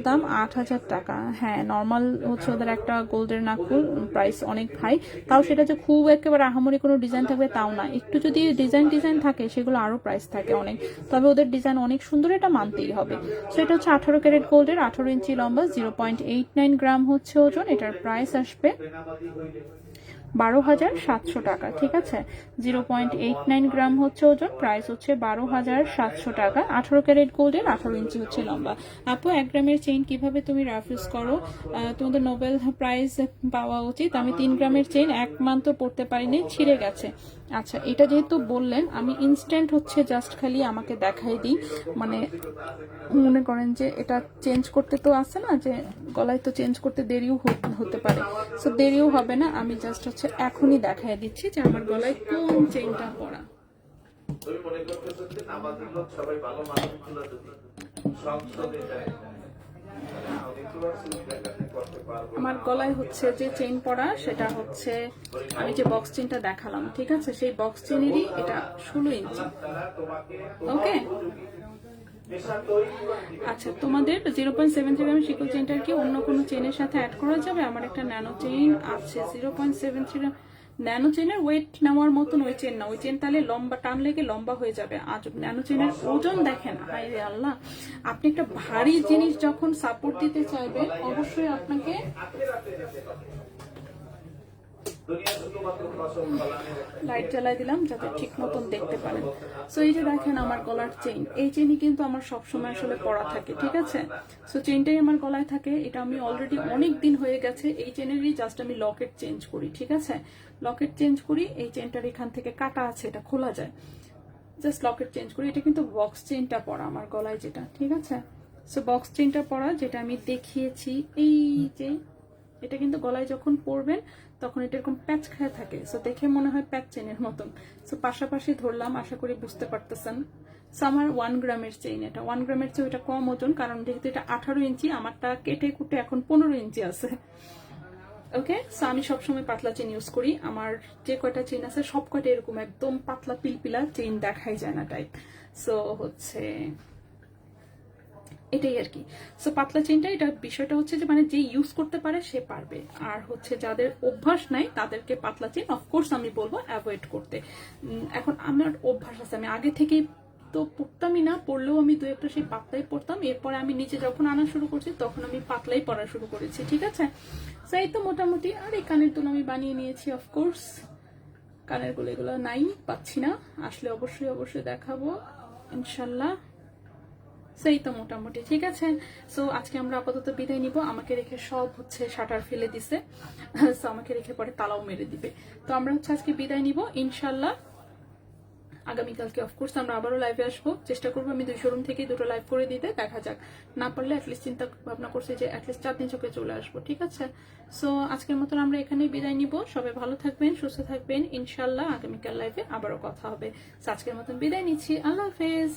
দাম 8,000 টাকা। হ্যাঁ, নর্মাল হচ্ছে ওদের একটা গোল্ডের নাকফুল প্রাইস অনেক হাই, তাও সেটা যে খুব একেবারে আহামরি কোনো ডিজাইন থাকবে তাও না, একটু যদি ডিজাইন থাকে সেগুলো আরো প্রাইস থাকে অনেক, তবে ওদের ডিজাইন অনেক সুন্দর, এটা মানতেই হবে। সো এটা হচ্ছে 18 ক্যারেট গোল্ডের, 18 ইঞ্চি লম্বা, 0.89 গ্রাম হচ্ছে ওজন, এটার প্রাইস আসবে 12,700 টাকা। ঠিক আছে, 0.89 গ্রাম হচ্ছে ওজন, প্রাইস হচ্ছে 12,700 টাকা। 18 ক্যারেট গোল্ডের, 18 ইঞ্চি হচ্ছে লম্বা। আপু, 1 গ্রামের চেইন কিভাবে তুমি রাফ ইউজ করো? তোমাদের নোবেল প্রাইজ পাওয়া উচিত। আমি 3 গ্রামের চেইন 1 মান্থ পড়তে পারিনি, ছিঁড়ে গেছে। আচ্ছা, এটা যেহেতু বললেন, আমি ইনস্ট্যান্ট হচ্ছে জাস্ট খালি আমাকে দেখাই দিই, মানে মনে করেন যে এটা চেঞ্জ করতে তো আছে না, যে গলায় তো চেঞ্জ করতে দেরিও হতে পারে, সো দেরিও হবে না, আমি জাস্ট হচ্ছে এখনই দেখাই দিচ্ছি যে আমার গলায় কোন চেইনটা পরা। তুমি মনে করতেছো যে নামাজের লোক সবাই ভালো মানুষ গুলো যদি সংসদে যায় আমার গলায় হচ্ছে যে চেইন পরা সেটা হচ্ছে আমি যে বক্স চেইনটা দেখালাম, ঠিক আছে, সেই বক্স চেইনেরই এটা 16 ইঞ্চি। ওকে, আচ্ছা, তোমাদের 0.73 গ্রামের শিকল চেইনটা কি অন্য কোনো চেইনের সাথে অ্যাড করা যাবে? আমার একটা ন্যানো চেইন আছে 0.73 গ্রাম। ন্যানো চেইনের ওয়েট নেওয়ার মতন ওই চেন না, ওই চেন তাহলে লম্বা টান লেগে লম্বা হয়ে যাবে। আজ ন্যানো চেইনের ওজন দেখেন, হায় রে আল্লাহ, আপনি একটা ভারী জিনিস যখন সাপোর্ট দিতে চাইবেন অবশ্যই আপনাকে লাইট জ্বালাই দিলাম যাতে ঠিক মতন দেখতে পারেন। সো এই যে দেখেন আমার গলার চেইন, এই চেইনই কিন্তু আমার সবসময় আসলে পরা থাকে, ঠিক আছে। সো চেইনটাই আমার গলায় থাকে, এটা আমি অলরেডি অনেক দিন হয়ে গেছে এই চেইনেরই জাস্ট আমি লকেট চেঞ্জ করি, ঠিক আছে, লকেট চেঞ্জ করি। এই চেইনটার এখান থেকে কাটা আছে, এটা খোলা যায়, জাস্ট লকেট চেঞ্জ করি। এটা কিন্তু বক্স চেইনটা পরা আমার গলায় যেটা, ঠিক আছে। সো বক্স চেইনটা পরা যেটা আমি দেখিয়েছি, এই যে এটা কিন্তু গলায় যখন পরবেন তখন এটা এরকম প্যাচ খায় থাকে, সো দেখে মনে হয় প্যাচ চেনের মতন। সো পাশাপাশি ধরলাম, আশা করি বুঝতে পারতেছেন। সো আমার 1 গ্রামের চেইন, এটা 1 গ্রামের চেয়ে এটা কম ওজন, কারণ যেহেতু এটা 18 ইঞ্চি, আমারটা কেটে কুটে এখন 15 ইঞ্চি আছে। ওকে, সো আমি সবসময় পাতলা চেইন ইউজ করি। আমার যে কয়টা চেইন আছে সব কয়টা এরকম একদম পাতলা পিলপিলা চেইন, দেখাই যায় না টাইপ। সো হচ্ছে এটাই আর কি। সো পাতলা চেইনটা, এটা বিষয়টা হচ্ছে যে মানে যে ইউজ করতে পারে সে পারবে, আর হচ্ছে যাদের অভ্যাস নাই তাদেরকে পাতলা চেইন অফকোর্স আমি বলবো অ্যাভয়েড করতে। এখন আমার অভ্যাস আছে, আমি আগে থেকেই তো পড়তামই না, পড়লেও আমি দু একটা সেই পাতলাই পড়তাম। এরপরে আমি নিচে যখন আনা শুরু করছি তখন আমি পাতলাই পড়া শুরু করেছি, ঠিক আছে। সো এই তো মোটামুটি। আর এই কানের দুল আমি বানিয়ে নিয়েছি অফকোর্স, কানের গুলো এগুলো নাই, পাচ্ছি না, আসলে অবশ্যই অবশ্যই দেখাবো ইনশাল্লাহ। সেই তো মোটামুটি ঠিক আছে। সো আজকে আমরা আপাতত বিদায় নিব, আমাকে রেখে সব হচ্ছে শাটার ফেলে দিছে, সো আমাকে রেখে পরে তালাও মেরে দিবে। তো আমরা হচ্ছে আজকে বিদায় নিব ইনশাল্লাহ। আগামীকালকে অফকোর্স আমরা আবারও লাইভে আসবো, চেষ্টা করবো আমি 2 শোরুম থেকেই 2টো লাইভ করে দিতে, দেখা যাক, না পারলে অ্যাটলিস্ট চিন্তা ভাবনা করছি যে অ্যাটলিস্ট 4 দিন চোখে চলে আসবো, ঠিক আছে। সো আজকের মতন আমরা এখানেই বিদায় নিব, সবাই ভালো থাকবেন, সুস্থ থাকবেন ইনশাল্লাহ। আগামীকাল লাইভে আবারও কথা হবে। সো আজকের মতন বিদায় নিচ্ছি, আল্লাহ হাফেজ।